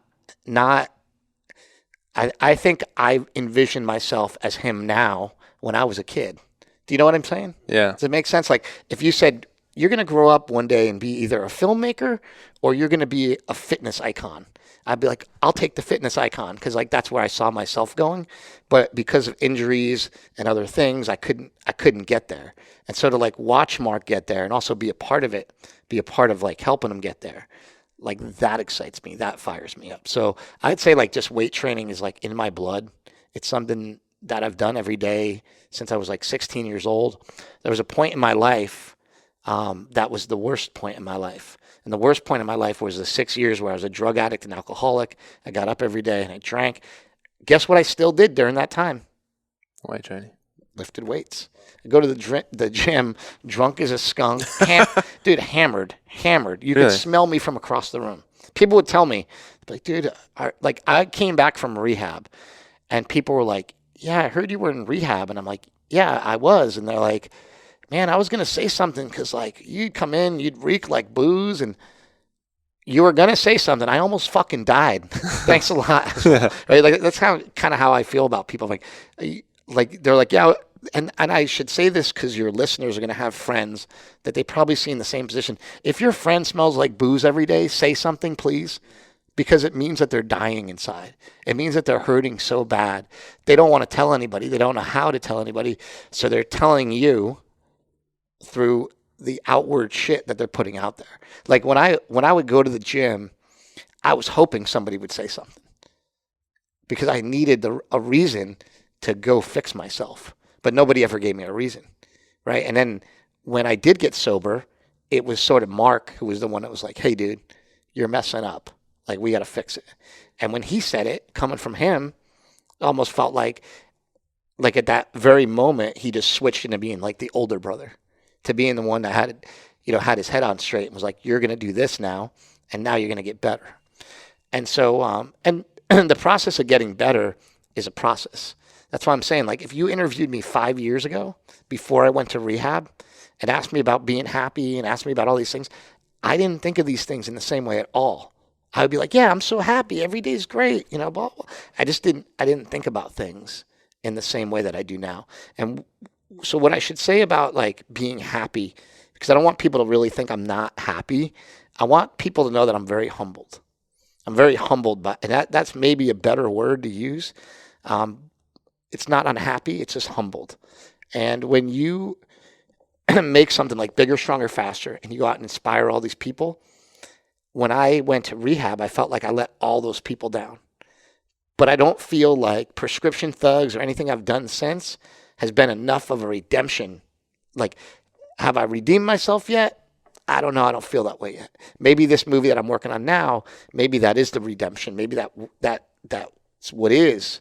I think I envision myself as him now when I was a kid. Do you know what I'm saying? Yeah. Does it make sense? Like, if you said you're going to grow up one day and be either a filmmaker or you're going to be a fitness icon, I'd be like, I'll take the fitness icon because like that's where I saw myself going. But because of injuries and other things, I couldn't get there. And so to like watch Mark get there and also be a part of it, be a part of like helping him get there, like that excites me. That fires me up. So I'd say like just weight training is like in my blood. It's something that I've done every day since I was like 16 years old. There was a point in my life that was the worst point in my life. And the worst point in my life was the 6 years where I was a drug addict and alcoholic. I got up every day and I drank. Guess what I still did during that time? Weight training. Lifted weights. I go to the gym, drunk as a skunk, dude, hammered. You Really? could smell me from across the room. People would tell me, like, dude, I came back from rehab, and people were like, yeah, I heard you were in rehab, and I'm like, yeah, I was, and they're like, man, I was gonna say something because like you'd come in, you'd reek like booze, and you were gonna say something. I almost fucking died. Thanks a lot. Right? Like that's kind of how I feel about people. Like they're like, yeah, and I should say this because your listeners are gonna have friends that they probably see in the same position. If your friend smells like booze every day, say something, please. Because it means that they're dying inside. It means that they're hurting so bad. They don't want to tell anybody. They don't know how to tell anybody. So they're telling you through the outward shit that they're putting out there. Like when I would go to the gym, I was hoping somebody would say something because I needed a reason to go fix myself. But nobody ever gave me a reason, right? And then when I did get sober, it was sort of Mark who was the one that was like, hey, dude, you're messing up. Like, we got to fix it. And when he said it, coming from him, it almost felt like at that very moment, he just switched into being like the older brother, to being the one that had his head on straight and was like, you're going to do this now, and now you're going to get better. And so, and the process of getting better is a process. That's why I'm saying, like, if you interviewed me 5 years ago, before I went to rehab, and asked me about being happy and asked me about all these things, I didn't think of these things in the same way at all. I would be like, yeah, I'm so happy. Every day's great. Blah, blah. I didn't think about things in the same way that I do now. And so what I should say about like being happy, because I don't want people to really think I'm not happy. I want people to know that I'm very humbled. I'm very humbled by, and that's maybe a better word to use. It's not unhappy. It's just humbled. And when you make something like bigger, stronger, faster, and you go out and inspire all these people, when I went to rehab, I felt like I let all those people down. But I don't feel like prescription thugs or anything I've done since has been enough of a redemption. Like, have I redeemed myself yet? I don't know. I don't feel that way yet. Maybe this movie that I'm working on now, maybe that is the redemption. Maybe that's what is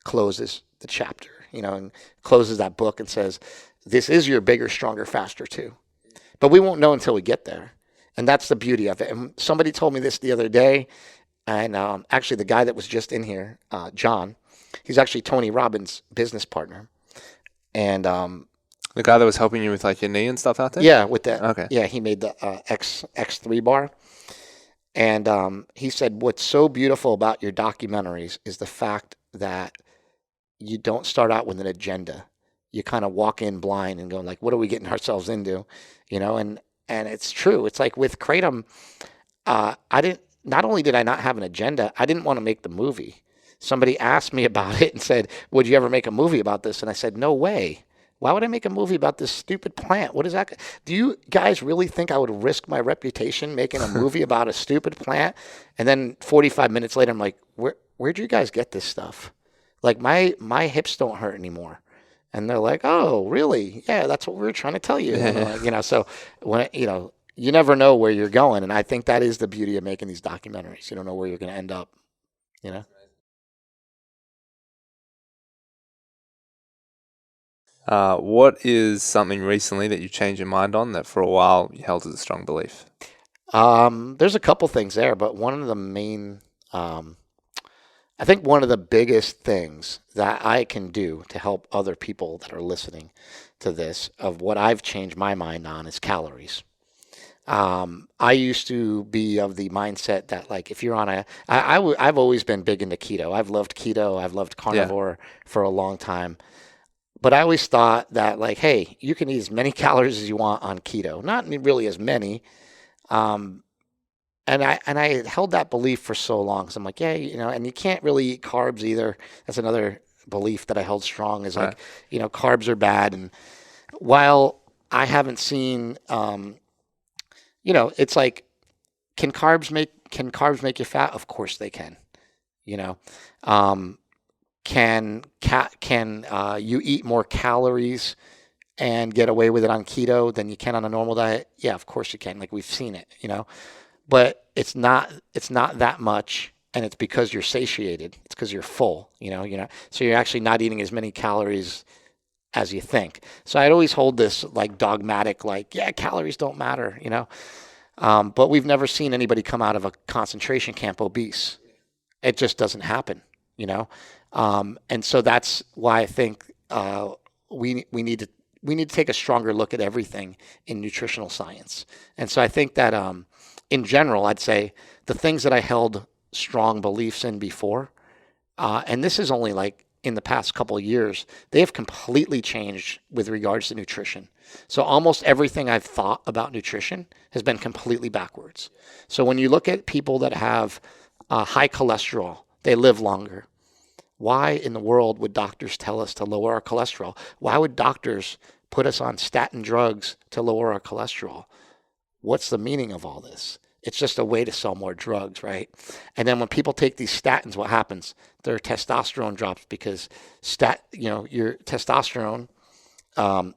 closes the chapter, and closes that book and says, this is your bigger, stronger, faster too. But we won't know until we get there. And that's the beauty of it. And somebody told me this the other day, and actually the guy that was just in here, John, he's actually Tony Robbins' business partner. And the guy that was helping you with like your knee and stuff out there? Yeah, with that. Okay. Yeah, he made the X3 bar. And he said, what's so beautiful about your documentaries is the fact that you don't start out with an agenda. You kind of walk in blind and go like, what are we getting ourselves into? And it's true. It's like with Kratom, not only did I not have an agenda, I didn't want to make the movie. Somebody asked me about it and said, would you ever make a movie about this? And I said, no way Why would I make a movie about this stupid plant? What is that? Do you guys really think I would risk my reputation making a movie about a stupid plant? And then 45 minutes later, I'm like, where'd you guys get this stuff? Like my hips don't hurt anymore. And they're like, oh, really? Yeah, that's what we were trying to tell you. And I'm like, so when, you never know where you're going. And I think that is the beauty of making these documentaries. You don't know where you're going to end up, you know? What is something recently that you changed your mind on that for a while you held as a strong belief? There's a couple things there, but one of the main, I think one of the biggest things that I can do to help other people that are listening to this of what I've changed my mind on is calories. I used to be of the mindset that like if you're on I've always been big into keto. I've loved keto. I've loved carnivore for a long time. But I always thought that like, hey, you can eat as many calories as you want on keto. Not really as many. Um, and I had held that belief for so long. So I'm like, yeah, and you can't really eat carbs either. That's another belief that I held strong is like, carbs are bad. And while I haven't seen, it's like, can carbs make you fat? Of course they can. Um, can you eat more calories and get away with it on keto than you can on a normal diet? Yeah, of course you can. Like we've seen it, but it's not that much, and it's because you're satiated. It's because you're full, so you're actually not eating as many calories as you think. So I'd always hold this like dogmatic, like, yeah, calories don't matter, but we've never seen anybody come out of a concentration camp obese. It just doesn't happen, and so that's why I think we need to take a stronger look at everything in nutritional science. And so I think that in general, I'd say the things that I held strong beliefs in before, and this is only like in the past couple of years, they have completely changed with regards to nutrition. So almost everything I've thought about nutrition has been completely backwards. So when you look at people that have high cholesterol, they live longer. Why in the world would doctors tell us to lower our cholesterol? Why would doctors put us on statin drugs to lower our cholesterol? What's the meaning of all this? It's just a way to sell more drugs, right? And then when people take these statins, what happens? Their testosterone drops because your testosterone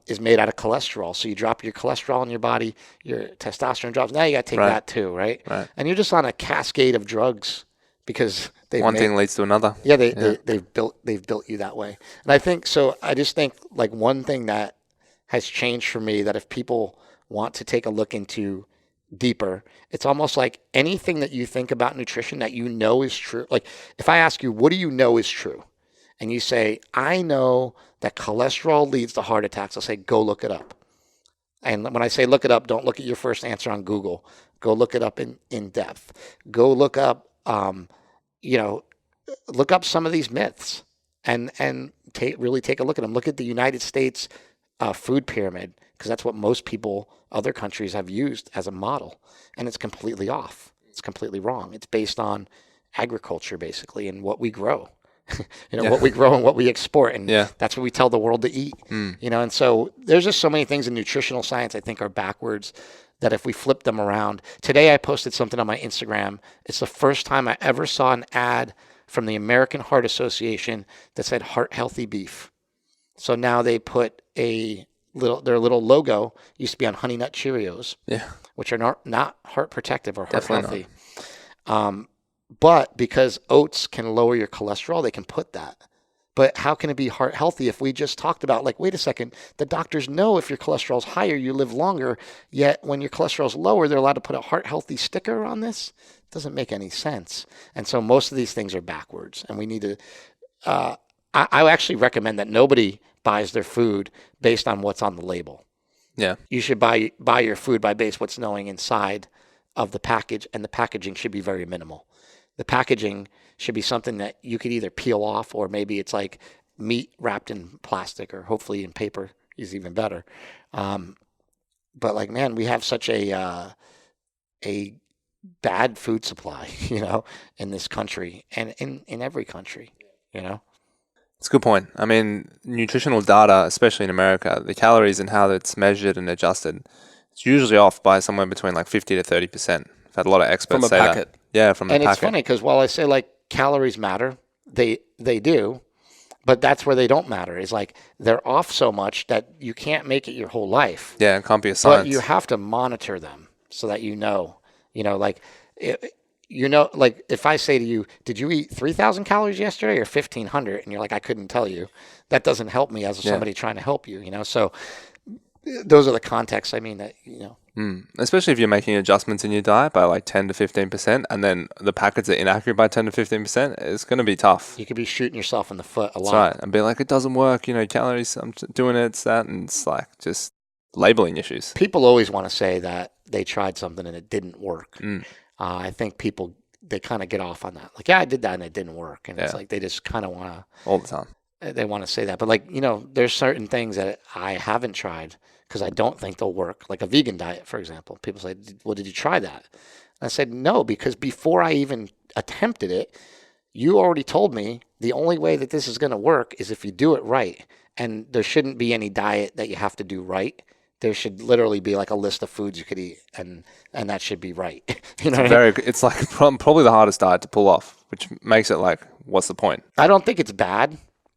is made out of cholesterol. So you drop your cholesterol in your body, your testosterone drops. Now you got to take that too, right? And you're just on a cascade of drugs because one thing leads to another. Yeah, they've built you that way. And I think so. I just think like one thing that has changed for me that if people want to take a look into deeper, it's almost like anything that you think about nutrition that is true. Like if I ask you, what do you know is true? And you say, I know that cholesterol leads to heart attacks. I'll say, go look it up. And when I say look it up, don't look at your first answer on Google. Go look it up in depth. Go look up, look up some of these myths and really take a look at them. Look at the United States food pyramid, because that's what most people, other countries have used as a model. And it's completely off. It's completely wrong. It's based on agriculture, basically, and what we grow. What we grow and what we export. And that's what we tell the world to eat. And so there's just so many things in nutritional science I think are backwards that if we flip them around. Today I posted something on my Instagram. It's the first time I ever saw an ad from the American Heart Association that said heart healthy beef. So now they put their little logo used to be on Honey Nut Cheerios, which are not heart protective or heart healthy. But because oats can lower your cholesterol, they can put that. But how can it be heart healthy if we just talked about, like, wait a second, the doctors know if your cholesterol is higher, you live longer, yet when your cholesterol is lower, they're allowed to put a heart healthy sticker on this? It doesn't make any sense. And so most of these things are backwards, and we need to, I actually recommend that nobody buys their food based on what's on the label. Yeah. You should buy your food by base what's knowing inside of the package, and the packaging should be very minimal. The packaging should be something that you could either peel off, or maybe it's like meat wrapped in plastic, or hopefully in paper is even better. But like, man, we have such a bad food supply, in this country and in every country, It's a good point. I mean, nutritional data, especially in America, the calories and how it's measured and adjusted, it's usually off by somewhere between like 50 to 30%. I've had a lot of From experts a say packet. that. Yeah, from the And it's packet. funny because while I say like calories matter, they do, but that's where they don't matter. Is like they're off so much that you can't make it your whole life, Yeah, it can't be a but you science. have to monitor them so that like it, like if I say to you, did you eat 3,000 calories yesterday or 1,500? And you're like, I couldn't tell you. That doesn't help me as Yeah. somebody trying to help you. So those are the contexts. I mean that. Especially if you're making adjustments in your diet by like 10 to 15%, and then the packets are inaccurate by 10 to 15%, it's going to be tough. You could be shooting yourself in the foot a That's lot. right. And be like, it doesn't work, calories, I'm doing it, it's that. And it's like just labeling issues. People always want to say that they tried something and it didn't work. Mm. I think people, they kind of get off on that. Like, yeah, I did that and it didn't work. And it's Yeah. like they just kind of want All the time. they want to say that. But like, there's certain things that I haven't tried because I don't think they'll work. Like a vegan diet, for example. People say, well, did you try that? And I said, no, because before I even attempted it, you already told me the only way that this is going to work is if you do it right. And there shouldn't be any diet that you have to do right. There should literally be like a list of foods you could eat, and that should be right. You know what I mean? It's like probably the hardest diet to pull off, which makes it like, what's the point? I don't think it's bad.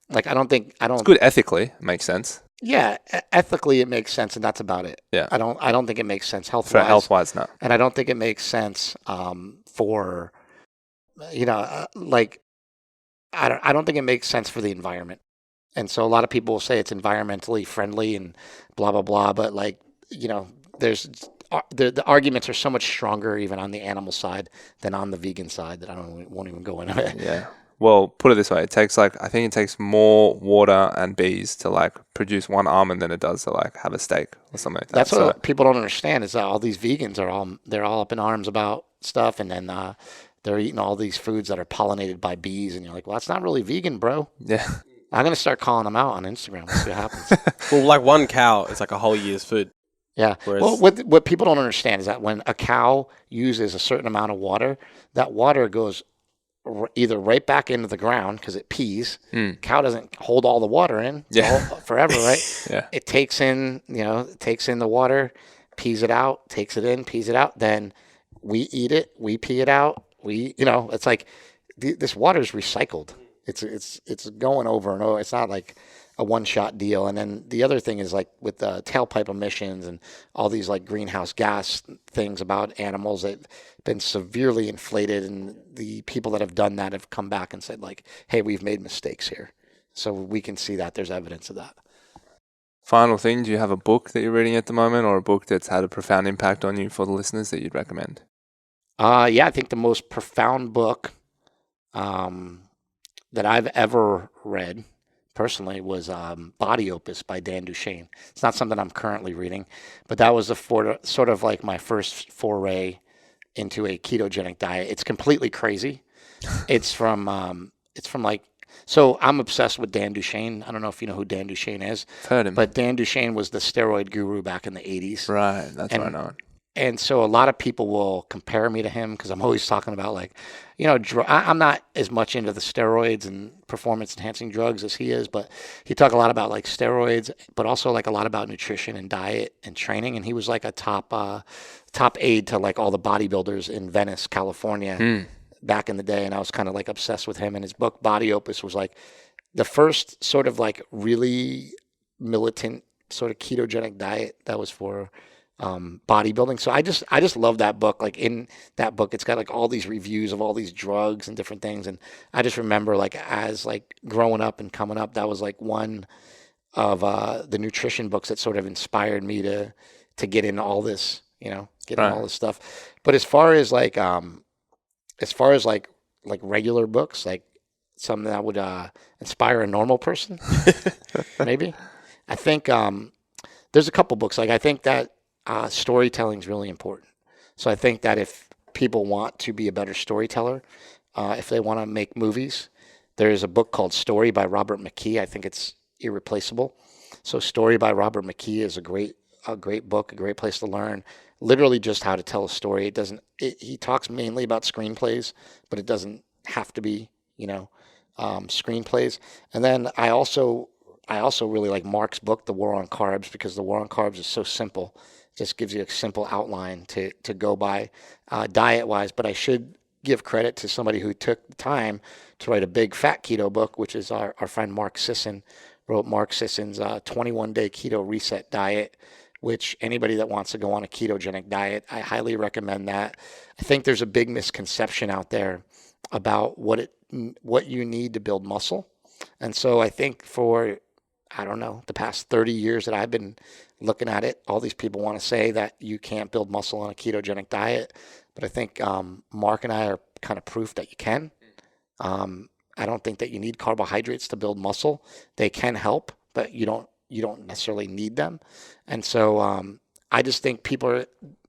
Like I don't. It's good ethically, it makes sense. Yeah, ethically it makes sense, and that's about it. Yeah. I don't think it makes sense health For wise. health wise, no. And I don't think it makes sense for like I don't think it makes sense for the environment. And so a lot of people will say it's environmentally friendly and blah blah blah, but like there's the arguments are so much stronger even on the animal side than on the vegan side that won't even go into it. Yeah. Well, put it this way: I think it takes more water and bees to like produce one almond than it does to like have a steak or something like that. That's what people don't understand is that all these vegans they're all up in arms about stuff, and then they're eating all these foods that are pollinated by bees, and you're like, well, that's not really vegan, bro. Yeah. I'm gonna start calling them out on Instagram. Let's see what happens. Well, like one cow is like a whole year's food. Yeah. Whereas- Well, what people don't understand is that when a cow uses a certain amount of water, that water goes either right back into the ground because it pees. Cow doesn't hold all the water in forever, right? Yeah. It takes in, the water, pees it out, takes it in, pees it out. Then we eat it, we pee it out. It's like this water is recycled. It's going over and over. It's not like a one-shot deal. And then the other thing is like with the tailpipe emissions and all these like greenhouse gas things about animals that have been severely inflated, and the people that have done that have come back and said like, hey, we've made mistakes here. So we can see that there's evidence of that. Final thing, do you have a book that you're reading at the moment, or a book that's had a profound impact on you for the listeners that you'd recommend? Yeah, I think the most profound book that I've ever read personally was Body Opus by Dan Duchaine. It's not something I'm currently reading, but that was sort of like my first foray into a ketogenic diet. It's completely crazy. It's from like, so I'm obsessed with Dan Duchaine. I don't know if you know who Dan Duchaine is. I've heard him. But Dan Duchaine was the steroid guru back in the 80s. Right, that's what I know. And so a lot of people will compare me to him because I'm always talking about like, I'm not as much into the steroids and performance enhancing drugs as he is, but he talked a lot about like steroids, but also like a lot about nutrition and diet and training. And he was like a top aide to like all the bodybuilders in Venice, California back in the day. And I was kind of like obsessed with him. And his book Body Opus was like the first sort of like really militant sort of ketogenic diet that was for bodybuilding. So I just love that book. Like in that book, it's got like all these reviews of all these drugs and different things. And I just remember like as like growing up and coming up, that was like one of the nutrition books that sort of inspired me to get into all this, get into all this stuff. But as far as like regular books, like something that would inspire a normal person, maybe. I think there's a couple books. Like I think that storytelling is really important. So I think that if people want to be a better storyteller, if they want to make movies, there's a book called Story by Robert McKee. I think it's irreplaceable. So Story by Robert McKee is a great book, a great place to learn literally just how to tell a story. He talks mainly about screenplays, but it doesn't have to be, screenplays. And then I also really like Mark's book, The War on Carbs, because The War on Carbs is so simple. It just gives you a simple outline to go by diet-wise. But I should give credit to somebody who took the time to write a big fat keto book, which is our friend Mark Sisson. Wrote Mark Sisson's 21-day keto reset diet, which anybody that wants to go on a ketogenic diet, I highly recommend that. I think there's a big misconception out there about what you need to build muscle. And so I think for, I don't know, the past 30 years that I've been looking at it, all these people want to say that you can't build muscle on a ketogenic diet. But I think Mark and I are kind of proof that you can. I don't think that you need carbohydrates to build muscle. They can help, but you don't necessarily need them. And so I just think people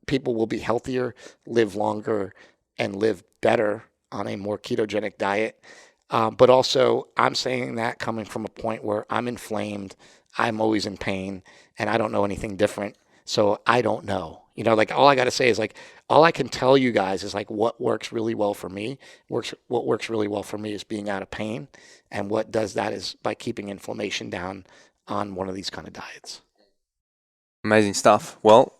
will be healthier, live longer, and live better on a more ketogenic diet. But also, I'm saying that coming from a point where I'm inflamed, I'm always in pain, and I don't know anything different. So I don't know. Like all I got to say is like, all I can tell you guys is like what works really well for me. What works really well for me is being out of pain. And what does that is by keeping inflammation down on one of these kind of diets. Amazing stuff. Well,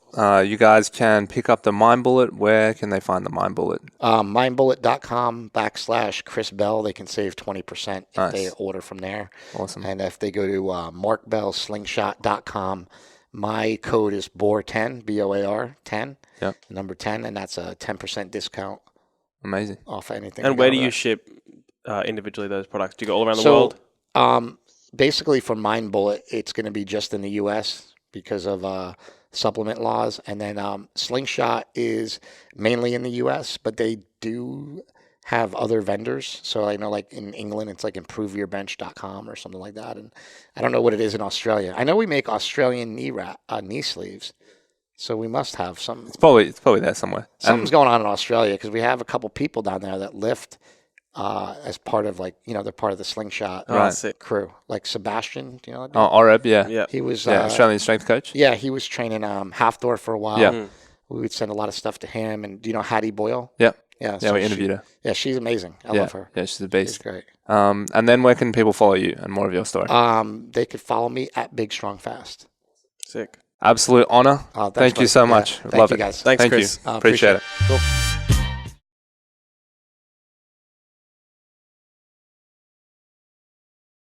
you guys can pick up the Mind Bullet. Where can they find the Mind Bullet? Mindbullet.com/Chris Bell. They can save 20% if they order from there. Awesome. And if they go to markbellslingshot.com, my code is BOAR10, BOAR 10, number 10, and that's a 10% discount. Amazing. Off anything. And where do you ship individually those products? Do you go all around the world? Basically for Mind Bullet, it's going to be just in the U.S. because of supplement laws. And then Slingshot is mainly in the U.S., but they do have other vendors. So I know like in England, it's like improveyourbench.com or something like that. And I don't know what it is in Australia. I know we make Australian knee sleeves. So we must have some. It's probably there somewhere. Something's going on in Australia because we have a couple people down there that lift as part of they're part of the Slingshot crew. Like Sebastian, do you know that? Oh, Oreb, yeah. He was Australian strength coach. Yeah, he was training Halfdor for a while. Yeah. We would send a lot of stuff to him. And do you know Hattie Boyle? Yeah. Yeah, so we interviewed her. Yeah, she's amazing. I love her. Yeah, she's a beast. She's great. And then where can people follow you and more of your story? They could follow me at Big Strong Fast. Sick. Absolute honor. Thank you so much. Thank you, guys. Thanks, Thank Chris. you. Appreciate it. Cool.